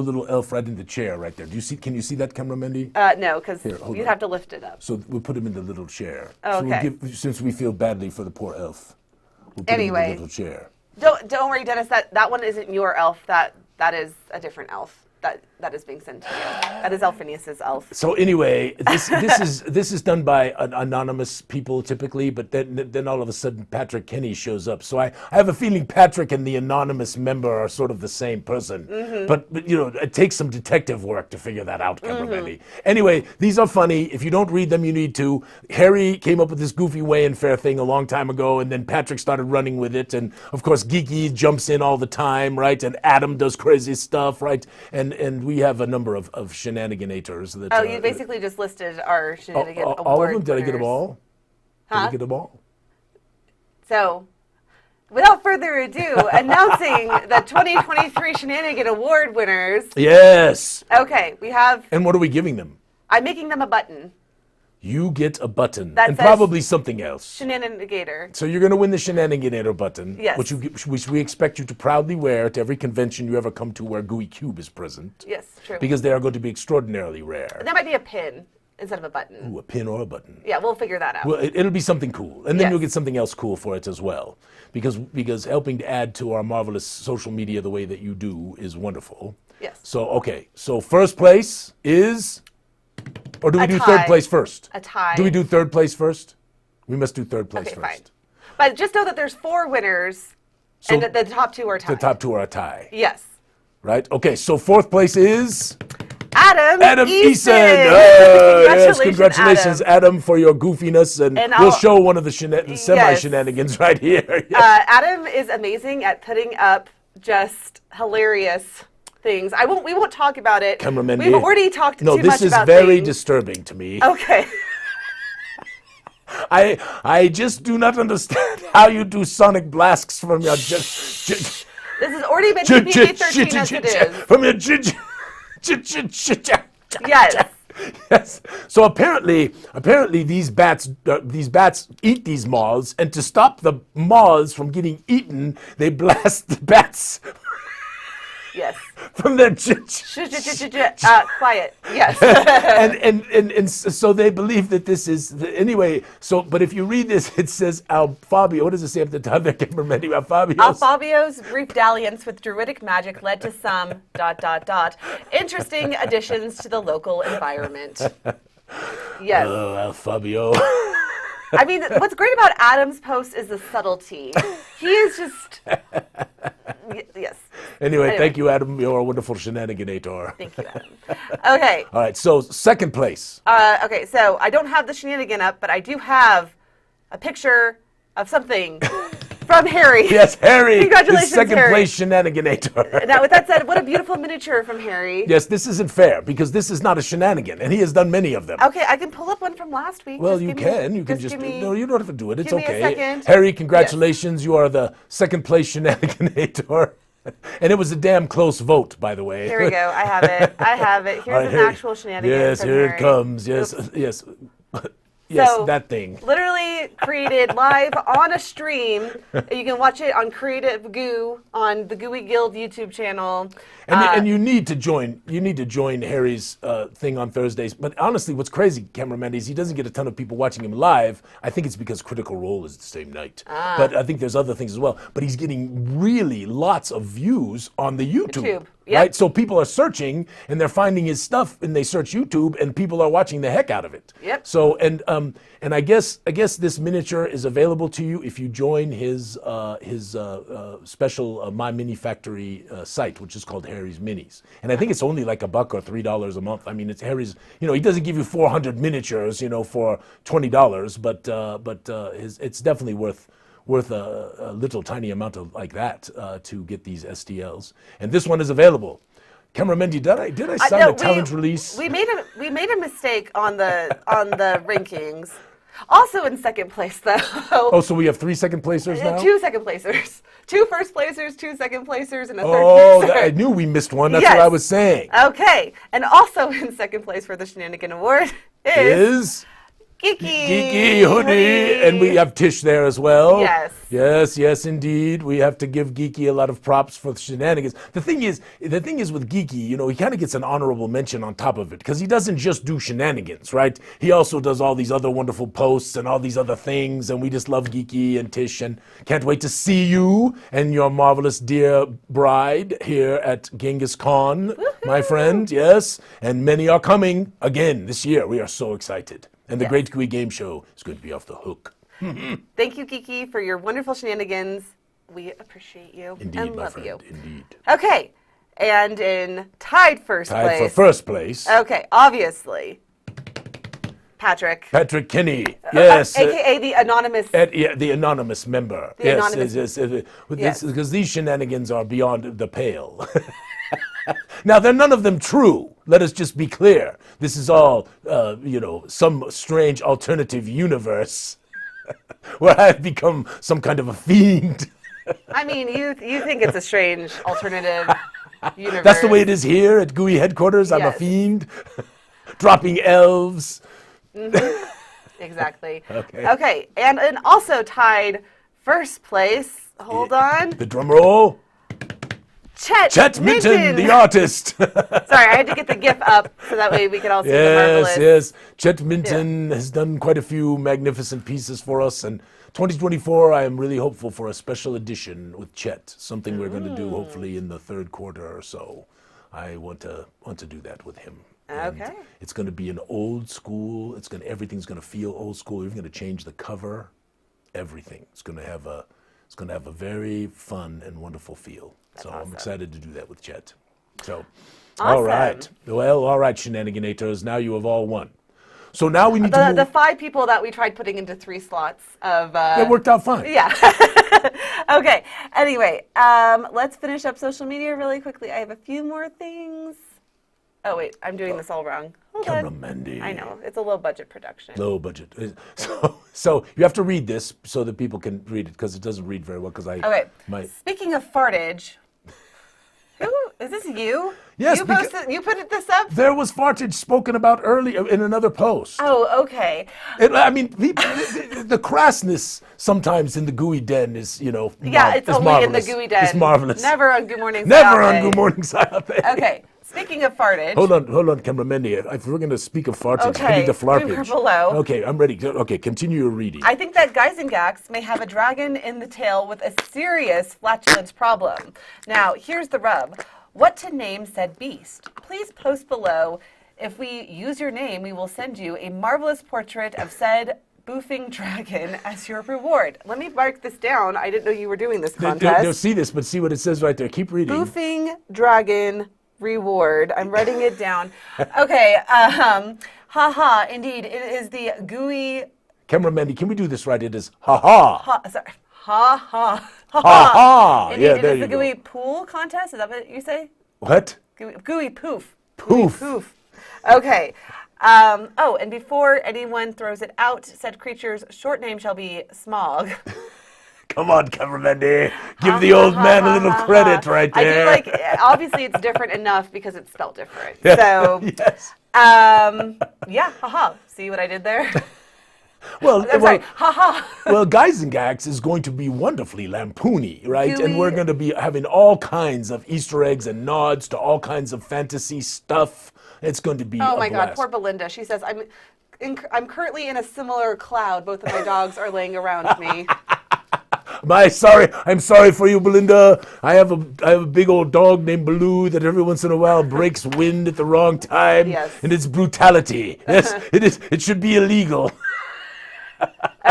S1: little elf right in the chair right there. Do you see? Can you see that, Cameramendi?
S2: No, because you'd have to lift it up.
S1: So we'll put him in the little chair.
S2: Okay.
S1: So since we feel badly for the poor elf, we'll put him in the little chair.
S2: Don't worry, Dennis. That one isn't your elf. That is a different elf. That is being sent to you. That is Alphinius's elf.
S1: So anyway, this is done by anonymous people typically, but then all of a sudden Patrick Kenny shows up. So I have a feeling Patrick and the anonymous member are sort of the same person. Mm-hmm. But it takes some detective work to figure that out, Cameramendi. Mm-hmm. Anyway, these are funny. If you don't read them, you need to. Harry came up with this goofy way and fair thing a long time ago, and then Patrick started running with it, and of course Geeky jumps in all the time, right? And Adam does crazy stuff, right? And we have a number of shenaniganators. That,
S2: you basically just listed our shenanigan award
S1: all of them? Did
S2: winners.
S1: I get them all? Did I get them all?
S2: So, without further ado, announcing the 2023 Shenanigan Award winners.
S1: Yes.
S2: Okay, we have.
S1: And what are we giving them?
S2: I'm making them a button.
S1: You get a button.
S2: That
S1: and
S2: says
S1: probably something else.
S2: Shenanigator.
S1: So you're going to win the Shenaniganator button.
S2: Yes.
S1: Which we expect you to proudly wear to every convention you ever come to where Gooey Cube is present.
S2: Yes, true.
S1: Because they are going to be extraordinarily rare.
S2: There might be a pin instead of a button.
S1: Ooh, a pin or a button.
S2: Yeah, we'll figure that out.
S1: Well, it'll be something cool. And then you'll get something else cool for it as well. Because helping to add to our marvelous social media the way that you do is wonderful.
S2: Yes.
S1: So, okay. So first place is... Or do we do third place first?
S2: A tie.
S1: Do we do third place first? We must do third place first.
S2: Fine. But just know that there's 4 winners, and the top 2 are tied.
S1: The top 2 are a tie.
S2: Yes.
S1: Right? Okay, so fourth place is...
S2: Adam Easton.
S1: Yes, congratulations, Adam, for your goofiness. And we'll show one of the semi-shenanigans right here. Yes.
S2: Adam is amazing at putting up just hilarious... things. We won't talk about it.
S1: Cameramendi.
S2: We've already talked too much about things.
S1: No, this is very disturbing to me.
S2: Okay.
S1: I just do not understand how you do sonic blasts from your...
S2: This has already been PG-13 as it is.
S1: From your... Yes. Yes. So apparently these bats eat these moths, and to stop the moths from getting eaten, they blast the bats
S2: Yes.
S1: from their
S2: Quiet. Yes.
S1: and so they believe that this is anyway. So, but if you read this, it says Fabio. What does it say up the top? I can't remember.
S2: Alfabio's brief dalliance with druidic magic led to some ... interesting additions to the local environment. Yes.
S1: Oh, Alfabio.
S2: I mean, what's great about Adam's post is the subtlety. He is just, yes.
S1: Anyway, thank you, Adam. You're a wonderful shenaniganator.
S2: Thank you, Adam. Okay.
S1: All right, so second place.
S2: Okay, so I don't have the shenanigan up, but I do have a picture of something from Harry.
S1: Yes, Harry.
S2: Congratulations,
S1: second
S2: Harry.
S1: place shenaniganator.
S2: Now, with that said, what a beautiful miniature from Harry.
S1: Yes, this isn't fair because this is not a shenanigan, and he has done many of them.
S2: Okay, I can pull up one from last week.
S1: Well,
S2: Just
S1: you
S2: give me-
S1: can. You can just.
S2: give me-
S1: No, you don't have to do it. It's
S2: give me a
S1: okay.
S2: second.
S1: Harry, congratulations. You are the second place shenaniganator. And it was a damn close vote, by the way.
S2: Here we go. I have it. Here's
S1: All right,
S2: an
S1: here-
S2: actual shenanigan.
S1: Yes,
S2: from
S1: here
S2: Harry.
S1: it comes. Yes,
S2: Oops.
S1: yes. Yes,
S2: So,
S1: that thing.
S2: Literally created live on a stream. You can watch it on Creative Goo on the Gooey Guild YouTube channel.
S1: And you need to join. You need to join Harry's thing on Thursdays. But honestly, what's crazy, cameraman, is he doesn't get a ton of people watching him live. I think it's because Critical Role is the same night. But I think there's other things as well. But he's getting really lots of views on the YouTube.
S2: Yep.
S1: Right? So people are searching and they're finding his stuff and they search YouTube and people are watching the heck out of it.
S2: Yep.
S1: So and I guess this miniature is available to you if you join his special My Mini Factory site, which is called Harry's Minis. And I think it's only like $1 or $3 a month. I mean, it's Harry's. He doesn't give you 400 miniatures, for $20, but it's definitely worth a little tiny amount of like that to get these STLs. And this one is available. Cameraman, did I sign a talent release?
S2: We made a mistake on the rankings. Also in second place though.
S1: Oh, so we have 3 second placers now?
S2: 2 second placers. 2 first placers, 2 second placers, and a third
S1: Oh,
S2: placer.
S1: I knew we missed one. That's
S2: Yes.
S1: what I was saying.
S2: Okay. And also in second place for the Shenanigan Award is
S1: Geeky Hoodie. And we have Tish there as well.
S2: Yes.
S1: Yes, indeed. We have to give Geeky a lot of props for the shenanigans. The thing is with Geeky, he kind of gets an honorable mention on top of it because he doesn't just do shenanigans, right? He also does all these other wonderful posts and all these other things, and we just love Geeky and Tish and can't wait to see you and your marvelous dear bride here at Genghis Khan, my friend, yes. And many are coming again this year. We are so excited. And the Great Gooey Game Show is going to be off the hook.
S2: Thank you, Geeky, for your wonderful shenanigans. We appreciate you
S1: Indeed,
S2: and
S1: my
S2: love
S1: friend,
S2: you.
S1: indeed.
S2: Okay, and in tied first
S1: Tied
S2: place.
S1: for first place,
S2: Okay, obviously, Patrick.
S1: Patrick Kenny. Yes.
S2: AKA the anonymous.
S1: The anonymous member.
S2: The anonymous-
S1: Yes, because these shenanigans are beyond the pale. Now, they're none of them true. Let us just be clear. This is all, some strange alternative universe where I've become some kind of a fiend.
S2: I mean, you think it's a strange alternative universe.
S1: That's the way it is here at Gooey headquarters. I'm a
S2: Yes.
S1: fiend, dropping elves.
S2: Exactly.
S1: Okay.
S2: Okay, and also tied first place. Hold on.
S1: The drum roll.
S2: Chet
S1: Minton, the artist.
S2: Sorry, I had to get the GIF up so that way we could all see the marvelous.
S1: Yes. Chet Minton has done quite a few magnificent pieces for us, and 2024, I am really hopeful for a special edition with Chet. Something we're going to do hopefully in the third quarter or so. I want to do that with him. And
S2: Okay.
S1: it's going to be an old school. Everything's going to feel old school. We're going to change the cover. Everything. It's going to have a very fun and wonderful feel. So
S2: awesome.
S1: I'm excited to do that with Chet. So,
S2: Awesome.
S1: all right. Well, all right, shenaniganators. Now you have all won. So now we need to
S2: The
S1: move.
S2: 5 people that we tried putting into 3 slots of.
S1: It worked out fine.
S2: Yeah. Okay. Anyway, let's finish up social media really quickly. I have a few more things. Oh wait, I'm doing this all wrong. Hold
S1: Camera
S2: on.
S1: Mandy.
S2: I know it's a low budget production.
S1: Low budget. So you have to read this so that people can read it because it doesn't read very well. Because
S2: Okay. Speaking of fartage, Who is this? You?
S1: Yes,
S2: You posted. You put this up.
S1: There was fartage spoken about earlier in another post.
S2: Oh, okay.
S1: I mean, the crassness sometimes in the Gooey Den is,
S2: Yeah, it's only
S1: marvelous.
S2: in the Gooey Den.
S1: It's marvelous.
S2: Never on Goo Morning.
S1: Never on Goo Morning Zyathé.
S2: Okay. Speaking of fartage.
S1: Hold on, cameraman. If we're going to speak of fartage, I
S2: Okay,
S1: need the flarpage.
S2: we were below.
S1: Okay, I'm ready. Okay, continue your reading.
S2: I think that guys and gax may have a dragon in the tail with a serious flatulence problem. Now, here's the rub. What to name said beast? Please post below. If we use your name, we will send you a marvelous portrait of said boofing dragon as your reward. Let me mark this down. I didn't know you were doing this contest.
S1: They'll see this, but see what it says right there. Keep reading.
S2: Boofing dragon reward. I'm writing it down. Okay. Haha. Indeed, it is the Gooey.
S1: Cameraman, can we do this right? It is ha-ha.
S2: Sorry. Ha ha.
S1: Ha-ha.
S2: Indeed,
S1: Yeah,
S2: it
S1: there
S2: is
S1: you
S2: the
S1: go.
S2: Gooey pool contest. Is that what you say?
S1: What?
S2: Gooey poof.
S1: Poof.
S2: Gooey poof. Okay. And before anyone throws it out, said creature's short name shall be Smog.
S1: Come on, cameraman. Give the old man a little credit right there.
S2: I do obviously it's different enough because it's spelled different. So,
S1: yes.
S2: Yeah, haha. See what I did there?
S1: Well,
S2: I'm sorry, haha.
S1: Well, Guys and Gags is going to be wonderfully lampoony, right?
S2: Gooey.
S1: And we're going to be having all kinds of Easter eggs and nods to all kinds of fantasy stuff. It's going to be
S2: Oh
S1: a
S2: my God,
S1: blast.
S2: poor Belinda. She says, I'm currently in a similar cloud. Both of my dogs are laying around me.
S1: I'm sorry for you, Belinda. I have a big old dog named Baloo that every once in a while breaks wind at the wrong time.
S2: Yes.
S1: And it's brutality. Yes, it is. It should be illegal.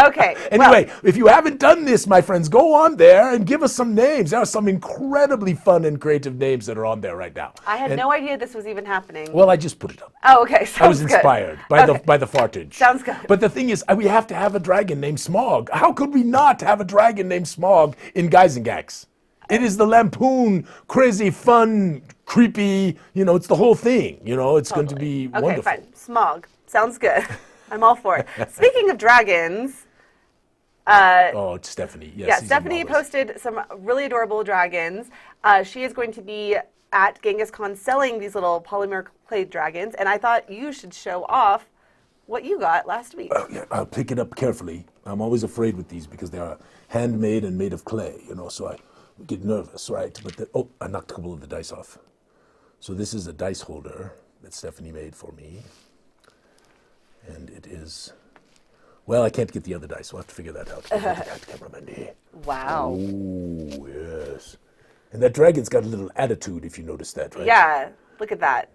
S2: Okay.
S1: Anyway, if you haven't done this, my friends, go on there and give us some names. There are some incredibly fun and creative names that are on there right now.
S2: I had no idea this was even happening.
S1: Well, I just put it up.
S2: Oh, okay. Sounds
S1: I was
S2: good.
S1: inspired by the fartage.
S2: Sounds good.
S1: But the thing is, we have to have a dragon named Smog. How could we not have a dragon named Smog in Guys and Gags? It is the lampoon, crazy, fun, creepy. It's the whole thing. It's going to be wonderful.
S2: Okay, fine. Smog. Sounds good. I'm all for it. Speaking of dragons.
S1: It's Stephanie. Yes,
S2: Yeah,
S1: he's
S2: Stephanie
S1: marvelous.
S2: posted some really adorable dragons. She is going to be at Genghis Con selling these little polymer clay dragons, and I thought you should show off what you got last week.
S1: Yeah, I'll pick it up carefully. I'm always afraid with these because they are handmade and made of clay, so I get nervous, right? But I knocked a couple of the dice off. So this is a dice holder that Stephanie made for me. And it is, well, I can't get the other dice, so I'll have to figure that out. Look at that, cameraman.
S2: Wow.
S1: Oh, yes. And that dragon's got a little attitude, if you notice that, right?
S2: Yeah, look at that.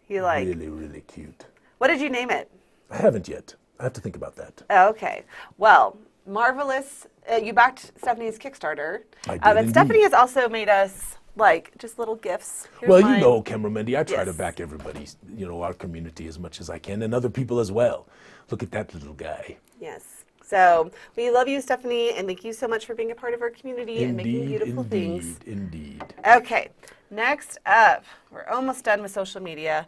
S1: Really, really cute.
S2: What did you name it?
S1: I haven't yet. I have to think about that.
S2: Okay. Well, marvelous. You backed Stephanie's Kickstarter.
S1: I did
S2: But
S1: indeed.
S2: Stephanie has also made us, just little gifts. Here's
S1: Well,
S2: mine.
S1: cameraman, I try to
S2: Yes.
S1: back everybody, our community as much as I can, and other people as well. Look at that little guy.
S2: Yes. So we love you, Stephanie, and thank you so much for being a part of our community and making beautiful things.
S1: Indeed.
S2: Okay. Next up, we're almost done with social media.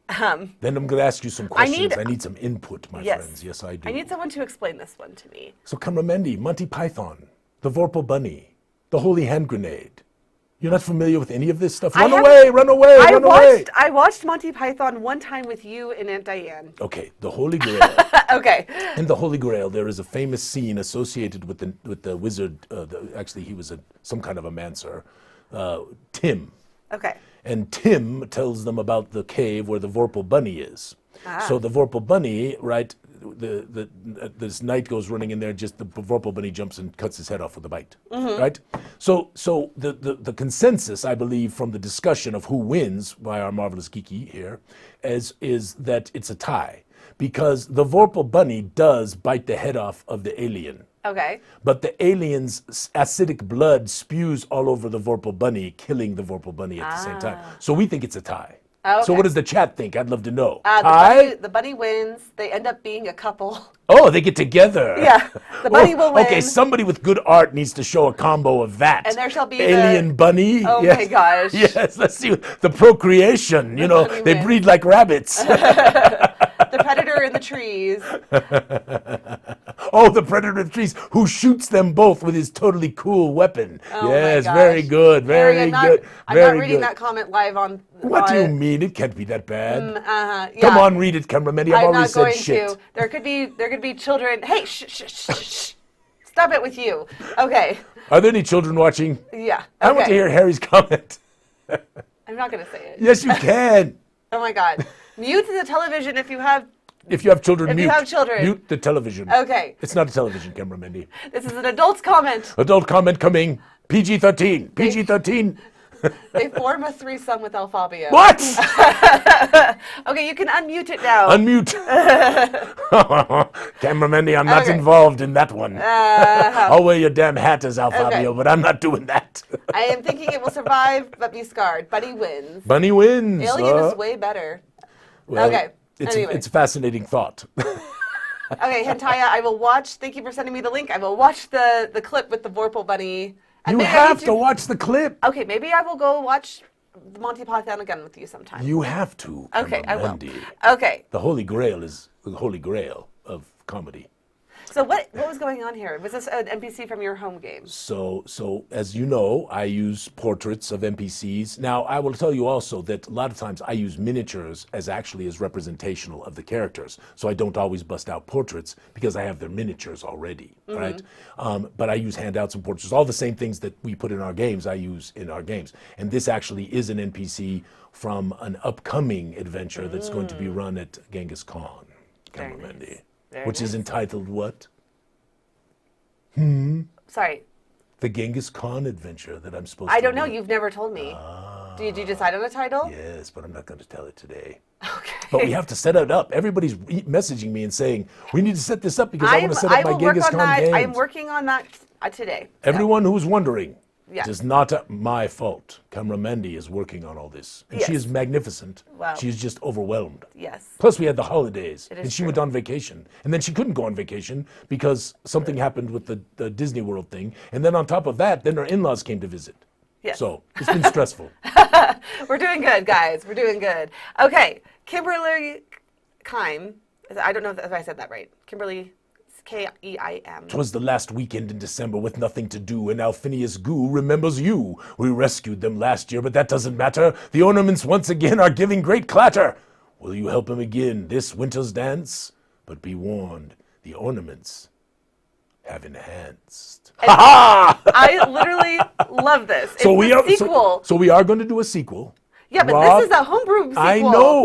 S1: Then I'm going to ask you some questions.
S2: need-
S1: I need some input, my
S2: Yes.
S1: friends. Yes, I do.
S2: I need someone to explain this one to me.
S1: So, Cameramendi, Monty Python, the Vorpal Bunny, the Holy Hand Grenade. You're not familiar with any of this stuff? Run away!
S2: I watched Monty Python one time with you and Aunt Diane.
S1: Okay, the Holy Grail.
S2: Okay.
S1: In the Holy Grail, there is a famous scene associated with the wizard. Actually, he was some kind of a mancer, Tim.
S2: Okay.
S1: And Tim tells them about the cave where the Vorpal Bunny is.
S2: Ah.
S1: So the Vorpal Bunny, right? This knight goes running in there. Just the Vorpal Bunny jumps and cuts his head off with a bite, right? So the consensus, I believe, from the discussion of who wins by our marvelous geeky here, is that it's a tie, because the Vorpal Bunny does bite the head off of the alien.
S2: Okay.
S1: But the alien's acidic blood spews all over the Vorpal Bunny, killing the Vorpal Bunny at the same time. So we think it's a tie.
S2: Okay.
S1: So what does the chat think? I'd love to know.
S2: The bunny wins. They end up being a couple.
S1: Oh, they get together.
S2: Yeah. The bunny will win.
S1: Okay, somebody with good art needs to show a combo of that.
S2: And there shall be
S1: alien bunny.
S2: Oh
S1: yes.
S2: my gosh.
S1: Yes, let's see the procreation.
S2: bunny
S1: They
S2: wins.
S1: breed like rabbits.
S2: The predator in the trees.
S1: Oh, the predator of trees who shoots them both with his totally cool weapon.
S2: Oh
S1: Yes,
S2: my
S1: very
S2: gosh.
S1: good, very
S2: Harry,
S1: good.
S2: I'm
S1: very
S2: not reading
S1: good.
S2: that comment live on.
S1: What do you mean? It can't be that bad.
S2: Yeah.
S1: Come on, read it, cameraman. I've
S2: I'm
S1: already
S2: not
S1: said
S2: going
S1: shit.
S2: to. There could be children. Hey, shh. Stop it with you. Okay.
S1: Are there any children watching?
S2: Yeah.
S1: I want to hear Harry's comment.
S2: I'm not going to say it.
S1: Yes, you can.
S2: Oh my God. Mute the television if you have.
S1: If you have children,
S2: If
S1: mute.
S2: you have children.
S1: Mute the television.
S2: Okay.
S1: It's not a television, camera, Mindy.
S2: This is an adult's comment.
S1: Adult comment coming. PG-13. PG-13.
S2: They form a threesome with Alphobia.
S1: What?
S2: Okay, you can unmute it now.
S1: Unmute. Camera Mindy, I'm not involved in that one. I'll wear your damn hat as Alphobia, but I'm not doing that.
S2: I am thinking it will survive but be scarred. Bunny wins.
S1: Bunny wins.
S2: Alien is way better.
S1: Well,
S2: Okay. Anyway.
S1: It's a fascinating thought.
S2: Okay, Hentaya, I will watch. Thank you for sending me the link. I will watch the clip with the Vorpal Bunny. And
S1: You
S2: maybe I
S1: have
S2: need
S1: to watch the clip.
S2: Okay, maybe I will go watch the Monty Python again with you sometime.
S1: You have to.
S2: Okay, I will.
S1: Mindy.
S2: Okay.
S1: The Holy Grail is the Holy Grail of comedy.
S2: So what was going on here? Was this an NPC from your home game?
S1: So as you know, I use portraits of NPCs. Now, I will tell you also that a lot of times I use miniatures as representational of the characters. So I don't always bust out portraits because I have their miniatures already, right? But I use handouts and portraits. All the same things that we put in our games, I use in our games. And this actually is an NPC from an upcoming adventure that's going to be run at Genghis Khan,
S2: Very nice.
S1: Mandy,
S2: Very
S1: which is
S2: nice.
S1: entitled what?
S2: Sorry,
S1: The Genghis Khan adventure that I'm supposed
S2: I
S1: to
S2: don't know.
S1: run.
S2: You've never told me. Did you decide on a title?
S1: Yes, but I'm not going to tell it today.
S2: Okay.
S1: But we have to set it up. Everybody's messaging me and saying, we need to set this up because I want to set up my
S2: will
S1: Genghis
S2: work on
S1: Khan
S2: that.
S1: games.
S2: I am working on that today.
S1: Everyone who's wondering,
S2: Yeah.
S1: it is not my fault. Camera Mandy is working on all this. And she
S2: Yes.
S1: is magnificent.
S2: Wow.
S1: She is just overwhelmed.
S2: Yes.
S1: Plus, we had the holidays,
S2: It is
S1: and she
S2: true.
S1: went on vacation. And then she couldn't go on vacation because something happened with the Disney World thing. And then on top of that, then her in-laws came to visit.
S2: Yes.
S1: So it's been stressful.
S2: We're doing good, guys. We're doing good. Okay, Kimberly Keim. I don't know if I said that right. Kimberly Keim.
S1: 'Twas the last weekend in December with nothing to do, and Alphinius Goo remembers you. We rescued them last year, but that doesn't matter. The ornaments once again are giving great clatter. Will you help him again this winter's dance? But be warned, the ornaments have enhanced. Ha ha!
S2: I literally love this. It's
S1: So we
S2: the
S1: are
S2: sequel.
S1: So we are going to do a sequel.
S2: Yeah, but
S1: Rob,
S2: this is a homebrew sequel.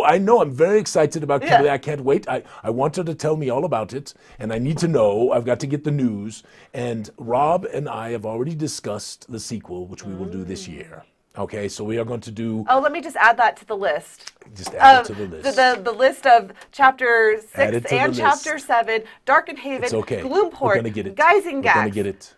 S1: I know. I'm very excited about Kimberly.
S2: Yeah.
S1: I can't wait. I want her to tell me all about it, and I need to know. I've got to get the news. And Rob and I have already discussed the sequel, which we will do this year. Okay, so we are going to do.
S2: Oh, let me just add that to the list.
S1: Just add it to the list.
S2: The list of chapter
S1: Add it
S2: 6
S1: to
S2: and
S1: the
S2: chapter
S1: list.
S2: 7, Darkenhaven,
S1: It's okay.
S2: Gloomport,
S1: We're gonna get it.
S2: Geisingach,
S1: We're gonna get it.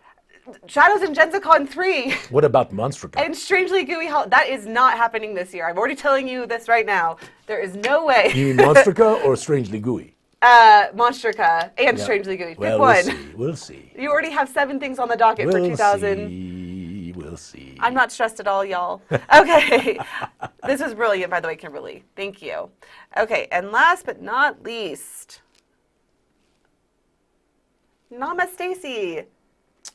S2: Shadows in Gensicon 3,
S1: What about Monstercon?
S2: and Strangely Gooey Hall. That is not happening this year. I'm already telling you this right now. There is no way.
S1: You mean Monsterca or Strangely Gooey?
S2: Monsterca and
S1: Yeah.
S2: Strangely Gooey. Pick
S1: Well,
S2: one.
S1: we'll see. We'll see.
S2: You already have 7 things on the docket for 2000.
S1: See. We'll see.
S2: I'm not stressed at all, y'all. Okay. This was brilliant, by the way, Kimberly. Thank you. Okay, and last but not least, Nama Stacy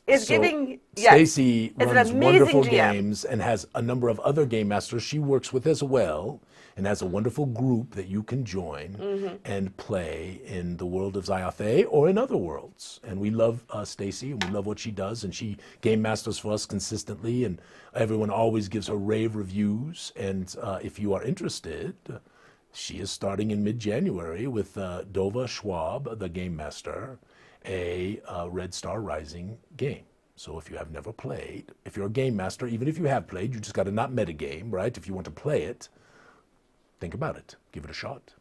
S2: is giving. Yes,
S1: Stacy
S2: is an
S1: runs
S2: amazing
S1: wonderful
S2: GM.
S1: games and has a number of other game masters she works with as well, and has a wonderful group that you can join
S2: Mm-hmm.
S1: and play in the world of Zyathé or in other worlds. And we love Stacy, and we love what she does, and she game masters for us consistently, and everyone always gives her rave reviews. And if you are interested, she is starting in mid-January with Dova Schwab, the game master, a Red Star Rising game. So if you have never played, if you're a game master, even if you have played, you just got to not metagame, right? If you want to play it, think about it. Give it a shot.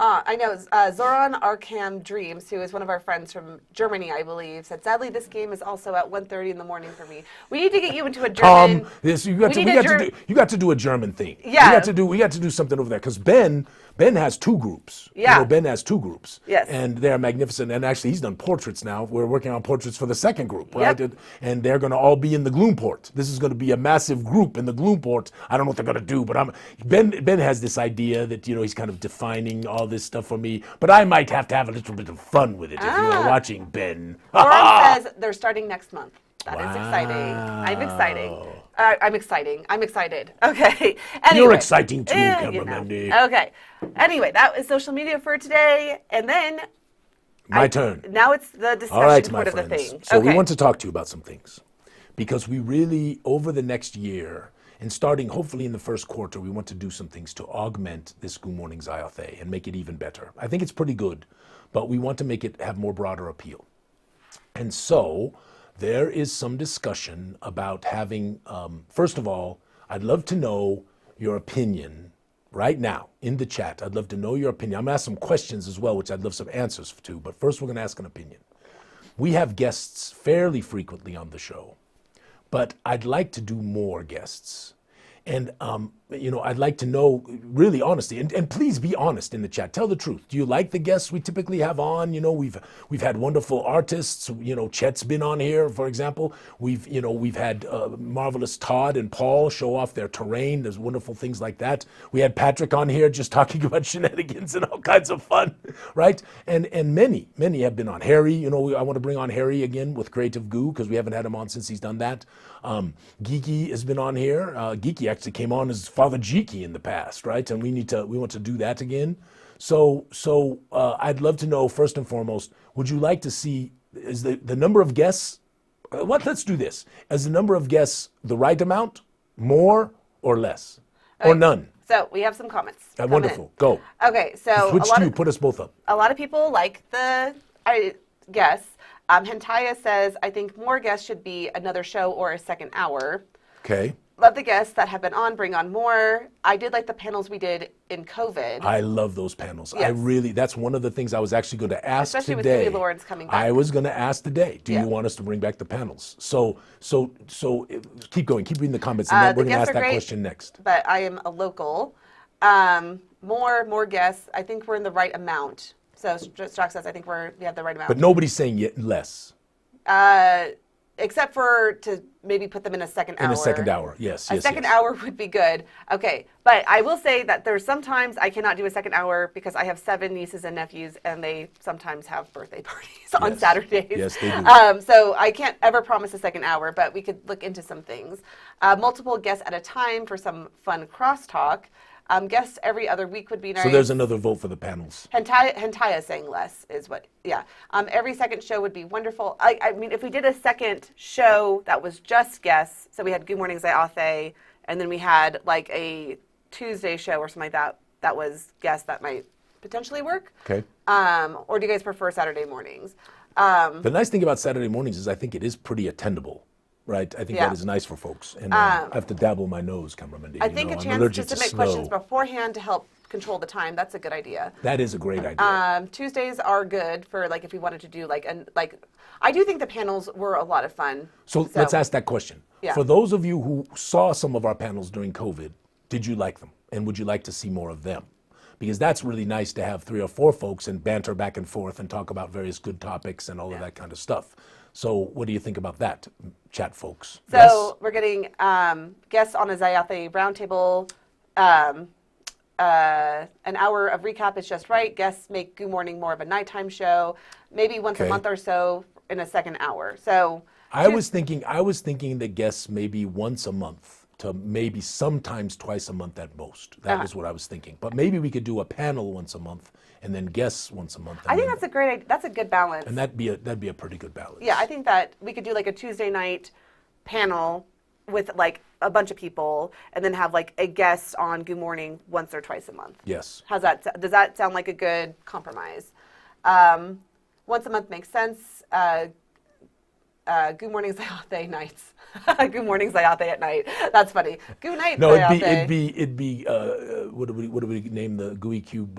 S2: I know Zoran Arkham Dreams, who is one of our friends from Germany, I believe, said, sadly, this game is also at 1:30 in the morning for me. We need to get you into a German.
S1: You got to do a German thing.
S2: Yeah.
S1: We got to do something over there because Ben Ben has 2 groups.
S2: Yeah.
S1: Ben has 2 groups.
S2: Yes.
S1: And they're magnificent. And actually, he's done portraits now. We're working on portraits for the second group, right?
S2: Yep.
S1: And they're going to all be in the Gloomport. This is going to be a massive group in the Gloomport. I don't know what they're going to do, but Ben has this idea that, he's kind of defining all this stuff for me. But I might have to have a little bit of fun with it if you are watching Ben.
S2: Lauren says they're starting next month. That is exciting. I'm excited. Okay. Anyway,
S1: You're exciting too, Cameraman.
S2: Okay. Anyway, that was social media for today. And then
S1: my turn.
S2: Now it's the discussion
S1: All right, my
S2: part of the
S1: friends.
S2: thing.
S1: So we want to talk to you about some things. Because we really, over the next year, and starting hopefully in the first quarter, we want to do some things to augment this Goo Morning Zyathé and make it even better. I think it's pretty good, but we want to make it have more broader appeal. And so there is some discussion about having, first of all, I'd love to know your opinion right now in the chat. I'd love to know your opinion. I'm going to ask some questions as well, which I'd love some answers to, but first we're going to ask an opinion. We have guests fairly frequently on the show, but I'd like to do more guests. And, I'd like to know, really honestly, and please be honest in the chat. Tell the truth. Do you like the guests we typically have on? We've had wonderful artists. Chet's been on here, for example. We've had marvelous Todd and Paul show off their terrain. There's wonderful things like that. We had Patrick on here just talking about shenanigans and all kinds of fun, right? And many have been on. Harry, I want to bring on Harry again with Creative Goo because we haven't had him on since he's done that. Geeky has been on here. Geeky actually came on as Father Geeky in the past, right? And we want to do that again. So I'd love to know, first and foremost, would you like to see, is the number of guests, let's do this. Is the number of guests the right amount, more or less, or none?
S2: So we have some comments.
S1: Wonderful, go.
S2: Okay, so
S1: Switch to you, put us both up.
S2: A lot of people like the guests. Hentaya says, I think more guests should be another show or a second hour.
S1: Okay.
S2: Love the guests that have been on, bring on more. I did like the panels we did in COVID.
S1: I love those panels.
S2: Yes.
S1: that's one of the things I was actually going to ask
S2: Especially
S1: today.
S2: with Huey Lawrence coming back.
S1: I was going to ask today, do you want us to bring back the panels? So keep going, keep reading the comments, and then we're going to ask that question next.
S2: But I am a local. More guests. I think we're in the right amount. So Strock says, I think we have the right amount.
S1: But nobody's saying yet less.
S2: Except for to maybe put them in a second hour.
S1: In a second hour, yes.
S2: A second hour would be good. Okay, but I will say that there's sometimes I cannot do a second hour because I have 7 nieces and nephews, and they sometimes have birthday parties on Saturdays.
S1: Yes, they do.
S2: So I can't ever promise a second hour, but we could look into some things. Multiple guests at a time for some fun crosstalk. Guests every other week would be nice.
S1: So there's another vote for the panels.
S2: Hentaya saying less is what, yeah. Every second show would be wonderful. I mean, if we did a second show that was just guests, so we had Goo Morning Zyathé, and then we had like a Tuesday show or something like that was guests, that might potentially work.
S1: Okay.
S2: Or do you guys prefer Saturday mornings?
S1: The nice thing about Saturday mornings is I think it is pretty attendable. Right, I think that is nice for folks, and I have to dabble my nose, cameraman.
S2: I think a chance to submit questions beforehand to help control the time. That's a good idea.
S1: That is a great idea.
S2: Tuesdays are good for like if we wanted to do I do think the panels were a lot of fun.
S1: So let's ask that question.
S2: Yeah.
S1: For those of you who saw some of our panels during COVID, did you like them, and would you like to see more of them? Because that's really nice to have 3 or 4 folks and banter back and forth and talk about various good topics and all of that kind of stuff. So what do you think about that, chat folks?
S2: So we're getting guests on a Zyathé roundtable. An hour of recap is just right. Guests make Goo Morning more of a nighttime show, maybe once a month or so in a second hour. So
S1: I was thinking that guests maybe once a month to maybe sometimes twice a month at most. That was what I was thinking. But maybe we could do a panel once a month and then guests once a month.
S2: I think that's a great idea. That's a good balance.
S1: And that'd be a pretty good balance.
S2: Yeah, I think that we could do like a Tuesday night panel with like a bunch of people, and then have like a guest on Goo Morning once or twice a month.
S1: Yes.
S2: Does that sound like a good compromise? Once a month makes sense. Goo Morning Zyathé nights. Goo Morning Zyathé at night. That's funny. Goo night.
S1: No,
S2: Zyathé.
S1: it'd be. What do we name the Gooey Cube?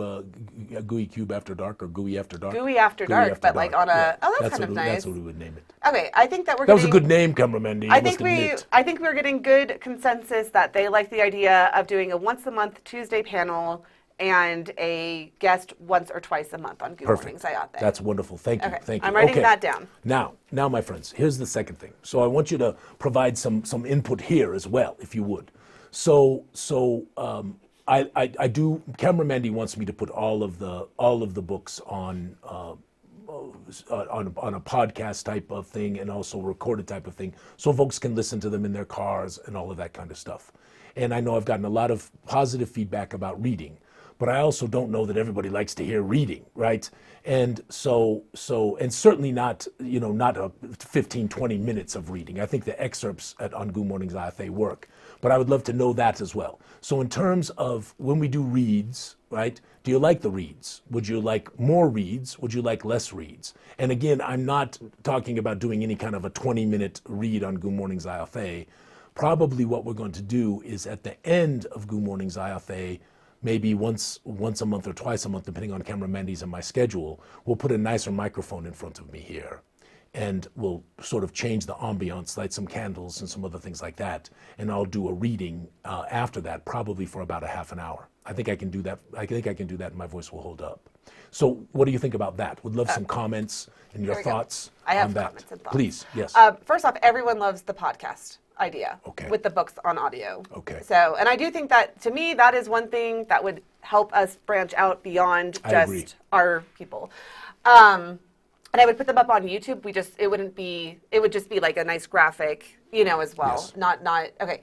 S1: Gooey Cube After Dark or Gooey After Dark?
S2: Gooey After Dark, but like on a. Oh, that's kind of nice.
S1: That's what we would name it.
S2: Okay, I think that we're.
S1: That was a good name, cameraman.
S2: I think we're getting good consensus that they like the idea of doing a once a month Tuesday panel and a guest once or twice a month on Goo Morning Zyathé.
S1: That's wonderful. Thank you.
S2: Okay.
S1: Thank you.
S2: I'm writing that down.
S1: Now, my friends, here's the second thing. So I want you to provide some input here as well, if you would. I do. Camera Mandy wants me to put all of the books on a podcast type of thing and also recorded type of thing, so folks can listen to them in their cars and all of that kind of stuff. And I know I've gotten a lot of positive feedback about reading, but I also don't know that everybody likes to hear reading, right? And so and certainly not a 15, 20 minutes of reading. I think the excerpts on Goo Morning Zyathé work, but I would love to know that as well. So in terms of when we do reads, right, do you like the reads? Would you like more reads? Would you like less reads? And again, I'm not talking about doing any kind of a 20-minute read on Goo Morning Zyathé. Probably what we're going to do is at the end of Goo Morning Zyathé, maybe once a month or twice a month, depending on Camera Mandy's and my schedule, we'll put a nicer microphone in front of me here. And we'll sort of change the ambiance, light some candles and some other things like that. And I'll do a reading after that, probably for about a half an hour. I think I can do that. I think I can do that and my voice will hold up. So what do you think about that? Would love some comments and your thoughts
S2: I have
S1: on that.
S2: comments and thoughts.
S1: Please, yes.
S2: First off, everyone loves the podcast idea with the books on audio.
S1: Okay.
S2: So, and I do think that, to me, that is one thing that would help us branch out beyond just our people. And I would put them up on YouTube. It would just be like a nice graphic, as well.
S1: Yes.
S2: Not, okay.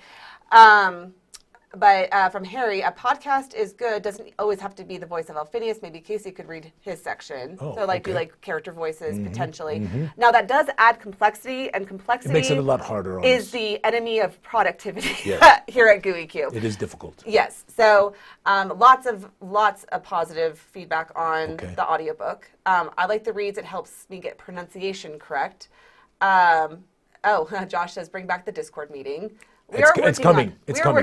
S2: But from Harry, a podcast is good. Doesn't always have to be the voice of Alphinius. Maybe Casey could read his section.
S1: Oh,
S2: so do like character voices potentially. Now that does add complexity, and complexity
S1: It makes it a lot harder on
S2: is
S1: us.
S2: the enemy of productivity
S1: Yes.
S2: here at Gooey Cube.
S1: It is difficult.
S2: Yes. So lots of positive feedback on
S1: Okay.
S2: the audiobook. I like the reads. It helps me get pronunciation correct. Josh says, bring back the Discord meeting.
S1: It's coming,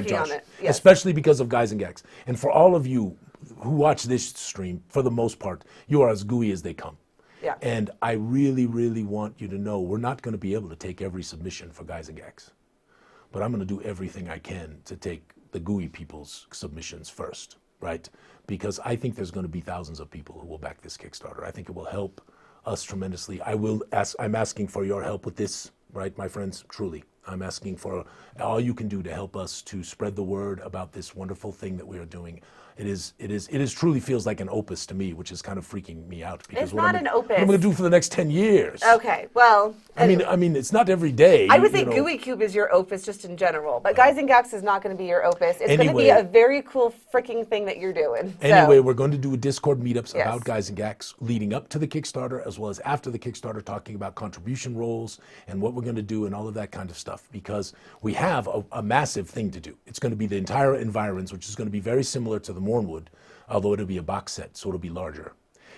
S2: Josh.
S1: On it. Yes. Especially because of Guys and Gags. And for all of you who watch this stream, for the most part, you are as gooey as they come.
S2: Yeah.
S1: And I really, really want you to know we're not going to be able to take every submission for Guys and Gags. But I'm going to do everything I can to take the gooey people's submissions first, right? Because I think there's going to be thousands of people who will back this Kickstarter. I think it will help us tremendously. I'm asking for your help with this, right, my friends? Truly. I'm asking for all you can do to help us to spread the word about this wonderful thing that we are doing. It is truly feels like an opus to me, which is kind of freaking me out. Because
S2: it's not an opus.
S1: What am I going to do for the next 10 years?
S2: Okay, well.
S1: I mean, it's not every day.
S2: I would say Gooey Cube is your opus just in general, but Guys and Gags is not going to be your opus. It's going to be a very cool freaking thing that you're doing.
S1: Anyway, we're going to do a Discord meetups about Guys and Gags leading up to the Kickstarter as well as after the Kickstarter, talking about contribution roles and what we're going to do and all of that kind of stuff, because we have a massive thing to do. It's going to be the entire environs, which is going to be very similar to the Mornwood, although it'll be a box set, so it'll be larger.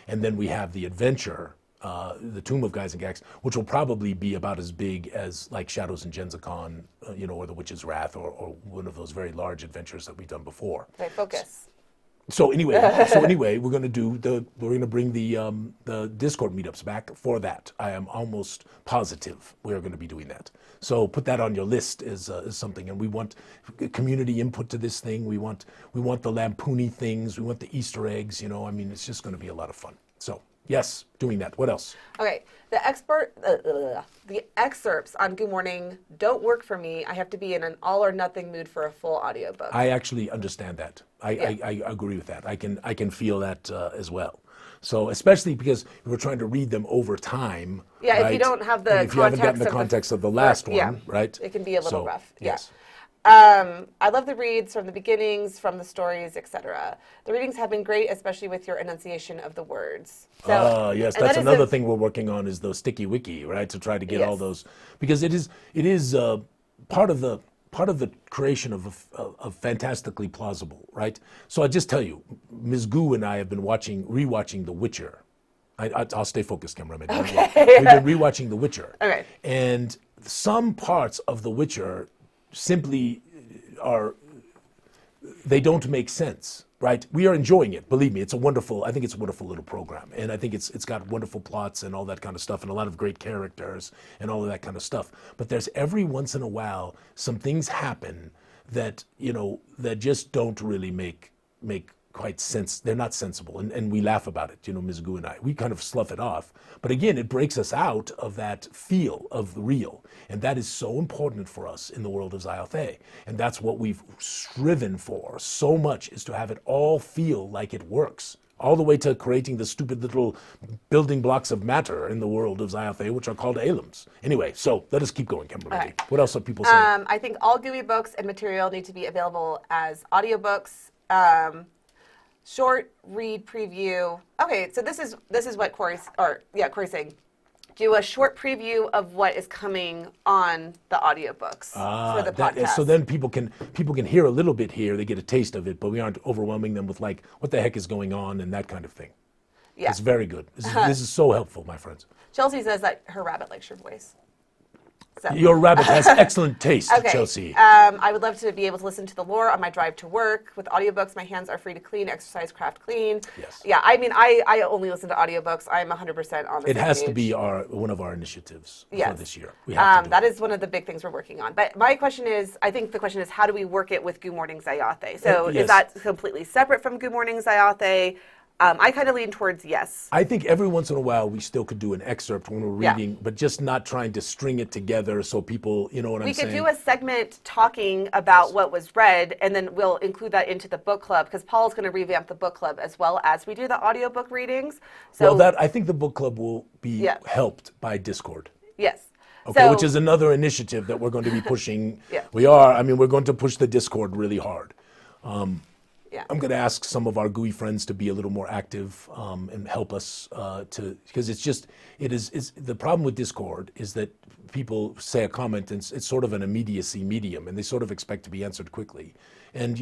S1: And then we have the adventure, the Tomb of Guys and Gags, which will probably be about as big as like Shadows and Genzicon, or the Witch's Wrath, or one of those very large adventures that we've done before.
S2: Okay, focus.
S1: So anyway, we're going to bring the Discord meetups back for that. I am almost positive we are going to be doing that. So put that on your list as something. And we want community input to this thing. We want the lampoony things. We want the Easter eggs. It's just going to be a lot of fun. So yes, doing that. What else?
S2: Okay, the excerpts on Goo Morning don't work for me. I have to be in an all or nothing mood for a full audiobook.
S1: I actually understand that. I agree with that. I can feel that as well. So especially because we're trying to read them over time.
S2: Yeah,
S1: right?
S2: If you don't have the
S1: if you haven't gotten the context of the last one, right?
S2: It can be a little rough.
S1: Yes.
S2: I love the reads from the beginnings, from the stories, etc. The readings have been great, especially with your enunciation of the words. So,
S1: yes, that's another thing we're working on, is those sticky wiki, right? To try to get all those, because it is part of the creation of fantastically plausible, right? So I just tell you, Ms. Goo and I have been rewatching The Witcher. I'll stay focused, cameraman. Okay. We've been rewatching The Witcher. Okay. And some parts of The Witcher simply they don't make sense, right? We are enjoying it. Believe me, I think it's a wonderful little program. And I think it's got wonderful plots and all that kind of stuff and a lot of great characters and all of that kind of stuff. But there's every once in a while, some things happen that, that just don't really make they're not sensible, and we laugh about it, Ms. Goo and I. We kind of slough it off. But again, it breaks us out of that feel of the real. And that is so important for us in the world of Zyathé. And that's what we've striven for so much, is to have it all feel like it works. All the way to creating the stupid little building blocks of matter in the world of Zyathé, which are called alems. Anyway, so let us keep going, Kimberly.
S2: Right.
S1: What else are people saying?
S2: I think all Gooey books and material need to be available as audiobooks. Short read preview. Okay, so this is what Corey's saying. Do a short preview of what is coming on the audiobooks for the podcast.
S1: So then people can hear a little bit here. They get a taste of it, but we aren't overwhelming them with like what the heck is going on and that kind of thing. Yeah, it's very good. This is so helpful, my friends.
S2: Chelsea says that her rabbit likes your voice. So.
S1: Your rabbit has excellent taste, okay. Chelsea.
S2: I would love to be able to listen to the lore on my drive to work. With audiobooks, my hands are free to clean, exercise, craft, clean.
S1: Yes.
S2: Yeah, I mean, I only listen to audiobooks. I'm 100% on the
S1: It has to be one of our initiatives for this year. We have to do
S2: that is one of the big things we're working on. But my question is, I think the question is, how do we work it with Goo Morning Zyathé? So is that completely separate from Goo Morning Zyathé? I kind of lean towards yes.
S1: I think every once in a while we still could do an excerpt when we're reading, but just not trying to string it together so people, you know what I'm saying?
S2: We could do a segment talking about what was read, and then we'll include that into the book club, because Paul's going to revamp the book club as well as we do the audiobook readings. So,
S1: well, I think the book club will be helped by Discord.
S2: Yes.
S1: Okay, which is another initiative that we're going to be pushing. We're going to push the Discord really hard. I'm going to ask some of our Gooey friends to be a little more active and help us because the problem with Discord is that people say a comment and it's sort of an immediacy medium and they sort of expect to be answered quickly. And,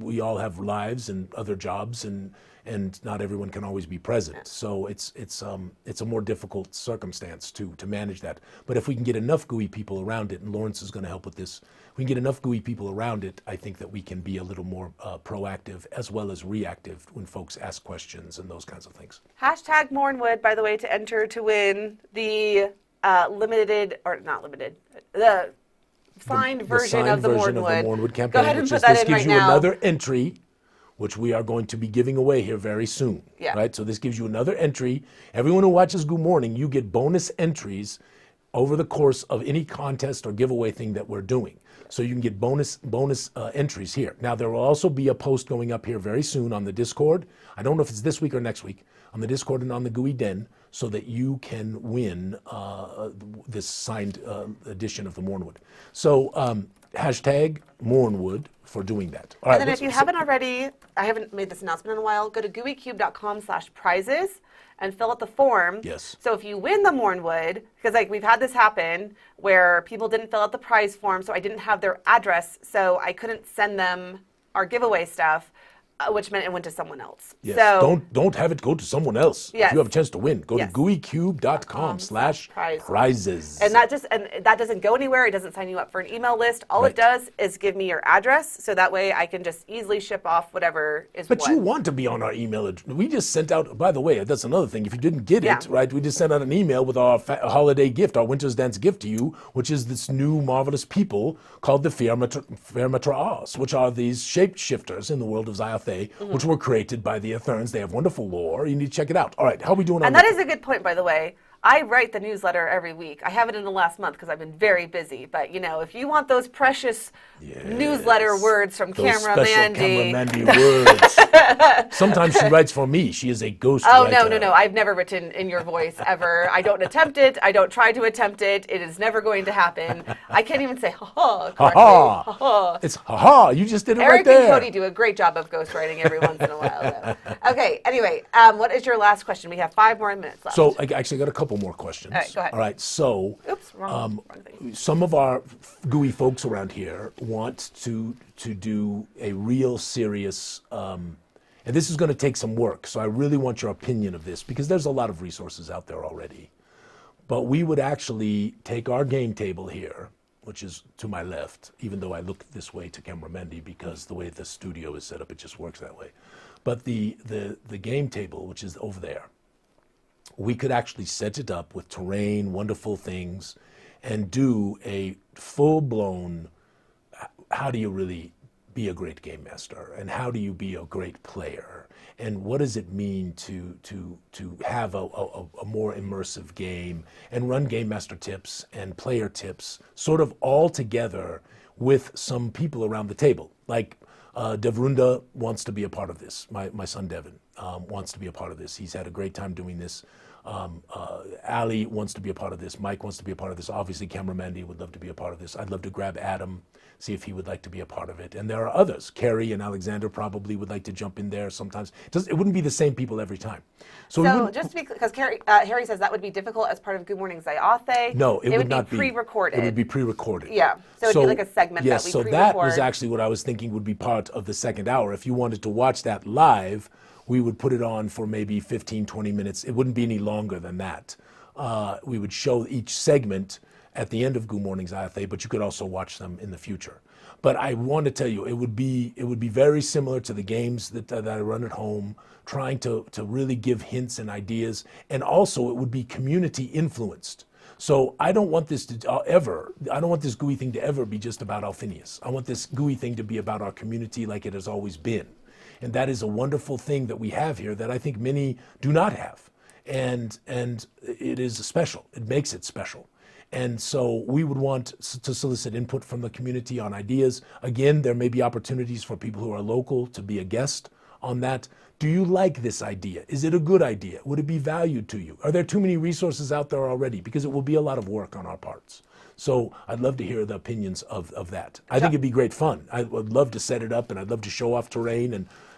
S1: we all have lives and other jobs and not everyone can always be present. So it's a more difficult circumstance to manage that. But if we can get enough Gooey people around it, and Lawrence is going to help with this, we can get enough Gooey people around it, I think that we can be a little more proactive as well as reactive when folks ask questions and those kinds of things.
S2: Hashtag Mornwood, by the way, to enter to win the the signed version of the Mornwood
S1: campaign.
S2: Go ahead and put that in right now.
S1: This gives you another entry, which we are going to be giving away here very soon. Right? So this gives you another entry. Everyone who watches Goo Morning, you get bonus entries over the course of any contest or giveaway thing that we're doing. So you can get bonus entries here. Now, there will also be a post going up here very soon on the Discord. I don't know if it's this week or next week, on the Discord and on the Gooey Den, so that you can win this signed edition of the Mornwood. So hashtag Mornwood for doing that. All
S2: right, and then if you haven't already, I haven't made this announcement in a while, go to gooeycube.com/prizes and fill out the form.
S1: Yes.
S2: So if you win the Mornwood, because we've had this happen where people didn't fill out the prize form, so I didn't have their address, so I couldn't send them our giveaway stuff, which meant it went to someone else.
S1: Yes.
S2: So
S1: don't have it go to someone else.
S2: Yes.
S1: If you have a chance to win, go to gooeycube.com/prizes.
S2: And that doesn't go anywhere. It doesn't sign you up for an email list. All it does is give me your address, so that way I can just easily ship off whatever is
S1: But you want to be on our email address. We just sent out, by the way, that's another thing. If you didn't get it, right, we just sent out an email with our holiday gift, our Winter's Dance gift to you, which is this new marvelous people called the Fermatraas, which are these shapeshifters in the world of Zyathé, which were created by the Etherns. They have wonderful lore. You need to check it out. All right, how are we doing on
S2: that? And that is a good point, by the way. I write the newsletter every week. I haven't in the last month because I've been very busy. But, if you want those precious newsletter words from Camera Mandy.
S1: Words. Sometimes she writes for me. She is a ghost writer.
S2: No. I've never written in your voice ever. I don't attempt it. I don't try to attempt it. It is never going to happen. I can't even say ha-ha correctly. Ha-ha.
S1: It's ha-ha. You just did it right there.
S2: Eric and Cody do a great job of ghostwriting every once in a while, though. Okay, anyway, what is your last question? We have 5 more minutes left.
S1: So I actually got a couple more questions.
S2: All right, go ahead.
S1: All right, so
S2: wrong thing.
S1: Some of our Gooey folks around here want to do a real serious, and this is going to take some work, so I really want your opinion of this, because there's a lot of resources out there already. But we would actually take our game table here, which is to my left, even though I look this way to Camera Mandy, because the way the studio is set up, it just works that way. But the game table, which is over there, we could actually set it up with terrain, wonderful things, and do a full-blown, how do you really be a great game master, and how do you be a great player, and what does it mean to have a more immersive game, and run game master tips and player tips sort of all together with some people around the table. Like Devrunda wants to be a part of this. My son Devin wants to be a part of this. He's had a great time doing this. Ali wants to be a part of this. Mike wants to be a part of this. Obviously, Mandy would love to be a part of this. I'd love to grab Adam, see if he would like to be a part of it. And there are others. Carrie and Alexander probably would like to jump in there sometimes. It wouldn't be the same people every time.
S2: So just because Harry says that would be difficult as part of Goo Morning Zyathé.
S1: No, it would not be
S2: pre-recorded.
S1: It would be pre-recorded.
S2: Yeah, so it would be like a segment that we pre-record.
S1: So that was actually what I was thinking would be part of the second hour. If you wanted to watch that live, we would put it on for maybe 15, 20 minutes. It wouldn't be any longer than that. We would show each segment at the end of Goo Morning Zyathé, but you could also watch them in the future. But I want to tell you, it would be very similar to the games that I run at home, trying to really give hints and ideas, and also it would be community influenced. So I don't want this to I don't want this Gooey thing to ever be just about Alphinius. I want this Gooey thing to be about our community like it has always been. And that is a wonderful thing that we have here that I think many do not have. And it is special. It makes it special. And so we would want to solicit input from the community on ideas. Again, there may be opportunities for people who are local to be a guest on that. Do you like this idea? Is it a good idea? Would it be valued to you? Are there too many resources out there already? Because it will be a lot of work on our parts. So I'd love to hear the opinions of that. I think it'd be great fun. I would love to set it up, and I'd love to show off terrain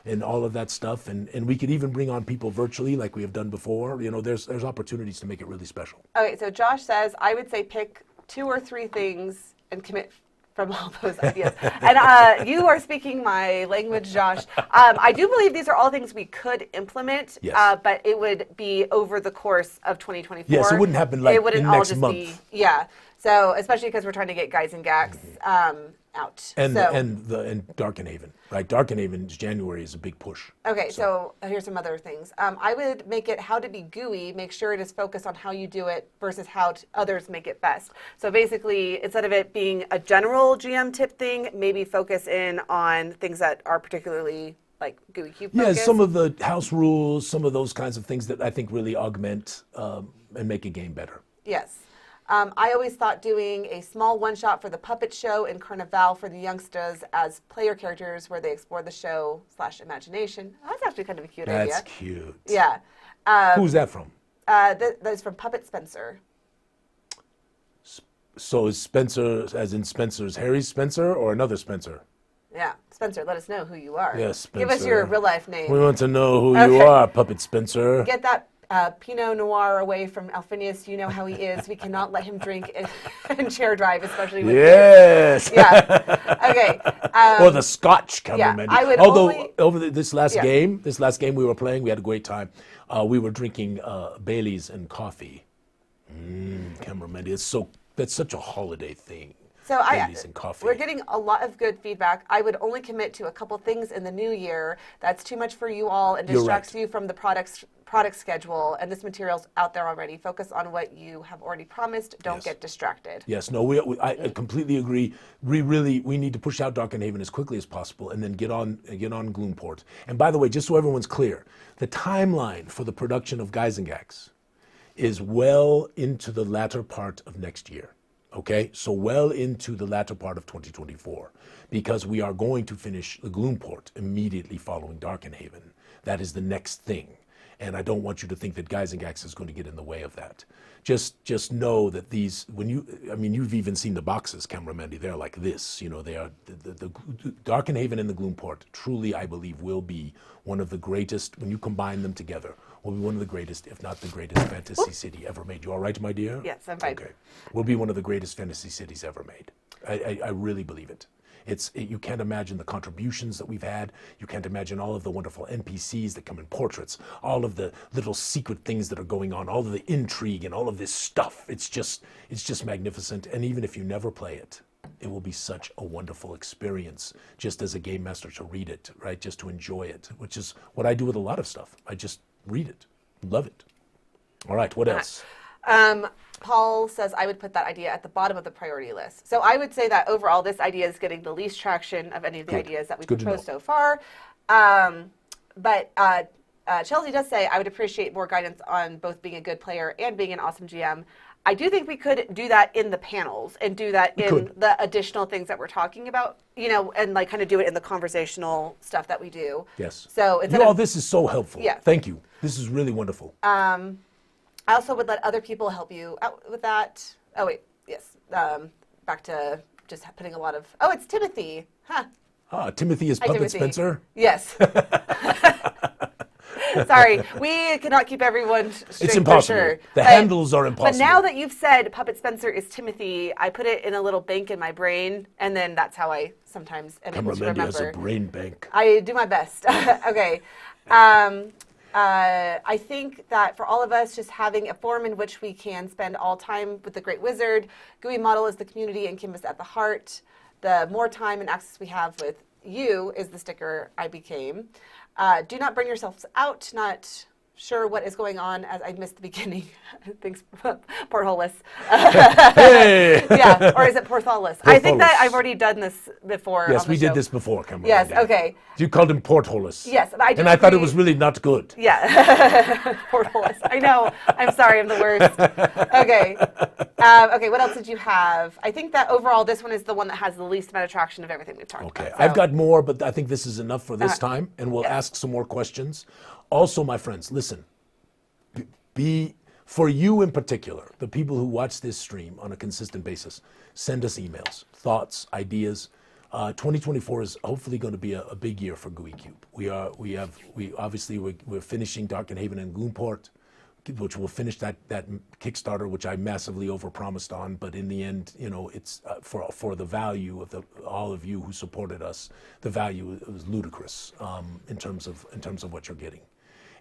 S1: and all of that stuff. And we could even bring on people virtually like we have done before. You know, there's opportunities to make it really special.
S2: Okay, so Josh says, I would say pick 2 or 3 things and commit from all those ideas. And you are speaking my language, Josh. I do believe these are all things we could implement,
S1: yes.
S2: But it would be over the course of 2024.
S1: Yes, it wouldn't happen like
S2: it wouldn't
S1: in
S2: all
S1: next
S2: just
S1: month.
S2: Be, yeah. So especially because we're trying to get Guys and Gax out.
S1: And Darkenhaven, right? Darkenhaven's January is a big push.
S2: Okay, so here's some other things. I would make it how to be gooey, make sure it is focused on how you do it versus how others make it best. So basically, instead of it being a general GM tip thing, maybe focus in on things that are particularly like Gooey Cube focused.
S1: Yeah, some of the house rules, some of those kinds of things that I think really augment and make a game better.
S2: Yes. I always thought doing a small one-shot for the puppet show in Carnival for the youngsters as player characters where they explore the show / imagination. That's actually kind of a cute idea.
S1: That's cute.
S2: Yeah.
S1: Who's that from?
S2: That is from Puppet Spencer.
S1: So is Spencer, as in Spencer's Harry Spencer, or another Spencer?
S2: Yeah. Spencer, let us know who you are.
S1: Yes, Spencer.
S2: Give us your real-life name.
S1: We want to know who you are, Puppet Spencer.
S2: Get that Pinot Noir away from Alphinius. You know how he is. We cannot let him drink and chair drive, especially with
S1: yes.
S2: kids. Yeah. Okay.
S1: Or the Scotch cameraman.
S2: Yeah, I would
S1: Although over this last game we were playing, we had a great time. We were drinking Baileys and coffee. Cameraman, that's such a holiday thing.
S2: So
S1: Baileys and coffee.
S2: We're getting a lot of good feedback. I would only commit to a couple things in the new year. That's too much for you all and distracts you from the product schedule, and this material's out there already. Focus on what you have already promised. Don't get distracted.
S1: Yes, no, I completely agree. We need to push out Darkenhaven as quickly as possible, and then get on Gloomport. And by the way, just so everyone's clear, the timeline for the production of Guys and Gax is well into the latter part of next year. Okay, so well into the latter part of 2024, because we are going to finish the Gloomport immediately following Darkenhaven. That is the next thing. And I don't want you to think that Guys and Gax is going to get in the way of that. Just know that these, you've even seen the boxes, Cameramandy, they're like this. You know, they are, the Darkenhaven and the Gloomport truly, I believe, will be one of the greatest, when you combine them together, will be one of the greatest, if not the greatest fantasy city ever made. You all right, my dear?
S2: Yes, I'm fine.
S1: Okay. Will be one of the greatest fantasy cities ever made. I really believe it. You can't imagine the contributions that we've had. You can't imagine all of the wonderful NPCs that come in portraits, all of the little secret things that are going on, all of the intrigue and all of this stuff. It's just magnificent. And even if you never play it, it will be such a wonderful experience just as a game master to read it, right? Just to enjoy it, which is what I do with a lot of stuff. I just read it, love it. All right, what else?
S2: Paul says, I would put that idea at the bottom of the priority list. So I would say that overall, this idea is getting the least traction of any of the ideas that we've proposed so far. But Chelsea does say, I would appreciate more guidance on both being a good player and being an awesome GM. I do think we could do that in the panels and do that in the additional things that we're talking about, you know, and like kind of do it in the conversational stuff that we do.
S1: Yes.
S2: So
S1: this is so helpful.
S2: Yeah.
S1: Thank you. This is really wonderful.
S2: I also would let other people help you out with that. Oh, wait. Yes. Back to just putting a lot of, it's Timothy. Huh.
S1: Timothy is Puppet Spencer?
S2: Yes. Sorry, we cannot keep everyone straight.
S1: It's impossible.
S2: For sure.
S1: The handles are impossible.
S2: But now that you've said Puppet Spencer is Timothy, I put it in a little bank in my brain, and then that's how I sometimes am able to remember.
S1: Has a brain bank.
S2: I do my best. Okay. I think that for all of us, just having a forum in which we can spend all time with the Great Wizard, Gooey model is the community and Kim is at the heart. The more time and access we have with you is the sticker I became. Do not burn yourselves out. Not sure what is going on as I missed the beginning. Thanks, Portholus.
S1: Hey!
S2: Yeah, or is it Portholus? I think that I've already done this before.
S1: Yes, we did this before, Cameron.
S2: Yes, okay.
S1: You called him Portholus.
S2: Yes, but
S1: I thought it was really not good.
S2: Yeah, Portholus. I know. I'm sorry, I'm the worst. Okay. Okay, what else did you have? I think that overall this one is the one that has the least amount of traction of everything we've talked about.
S1: Okay, I've got more, but I think this is enough for this time, and we'll ask some more questions. Also, my friends, listen, for you in particular, the people who watch this stream on a consistent basis, send us emails, thoughts, ideas. 2024 is hopefully going to be a big year for Gooey Cube. We're finishing Darkenhaven and Gloomsport, which will finish that Kickstarter, which I massively overpromised on. But in the end, you know, it's for the value of all of you who supported us. The value is ludicrous in terms of what you're getting,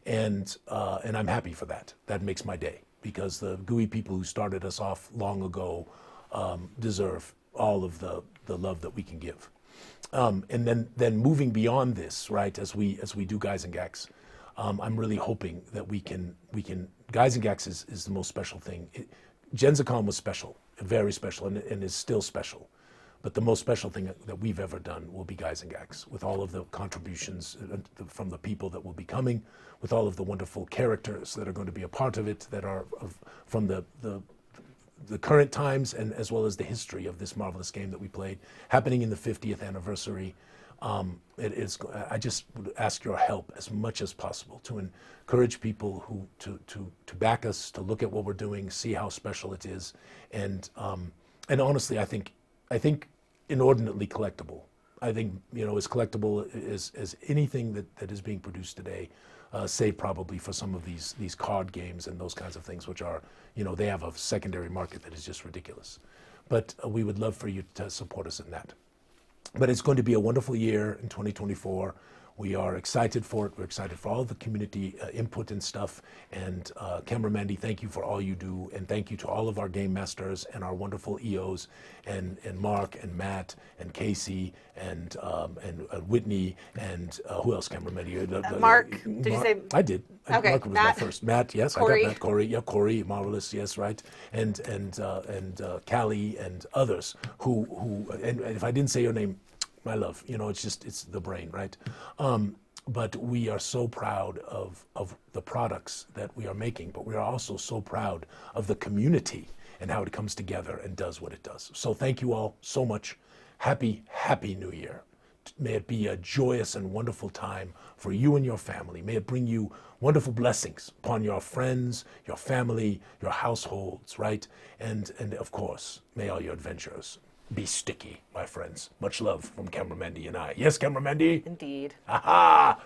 S1: and I'm happy for that. That makes my day, because the Gooey people who started us off long ago deserve all of the love that we can give. And then moving beyond this, right, as we do Guys and Gags, I'm really hoping that we can Guys and Gags is the most special thing. GenzaCon was special, very special, and is still special. But the most special thing that we've ever done will be Guys and Gags, with all of the contributions from the people that will be coming, with all of the wonderful characters that are going to be a part of it, that are from the current times, and as well as the history of this marvelous game that we played, happening in the 50th anniversary. I just would ask your help as much as possible to encourage people to back us, to look at what we're doing, see how special it is, and honestly, I think inordinately collectible. I think, you know, as collectible as anything that is being produced today, save probably for some of these card games and those kinds of things, which are, you know, they have a secondary market that is just ridiculous. But we would love for you to support us in that. But it's going to be a wonderful year in 2024. We are excited for it. We're excited for all the community input and stuff. And Cameron Mandy, thank you for all you do. And thank you to all of our game masters and our wonderful EOs and Mark and Matt and Casey and Whitney and who else, Cameron Mandy?
S2: Mark, did you say?
S1: I did.
S2: Okay,
S1: Mark was
S2: Matt.
S1: my first. Matt, yes.
S2: Corey.
S1: I got Matt. Corey, yeah, Corey, marvelous, yes, right. And Callie and others who and if I didn't say your name, my love, you know, it's the brain, right? But we are so proud of the products that we are making, but we are also so proud of the community and how it comes together and does what it does. So thank you all so much. Happy New Year. May it be a joyous and wonderful time for you and your family. May it bring you wonderful blessings upon your friends, your family, your households, right? And of course, may all your adventures be sticky, my friends. Much love from Cameron Mandy and I. Yes, Cameron Mandy?
S2: Indeed.
S1: Aha!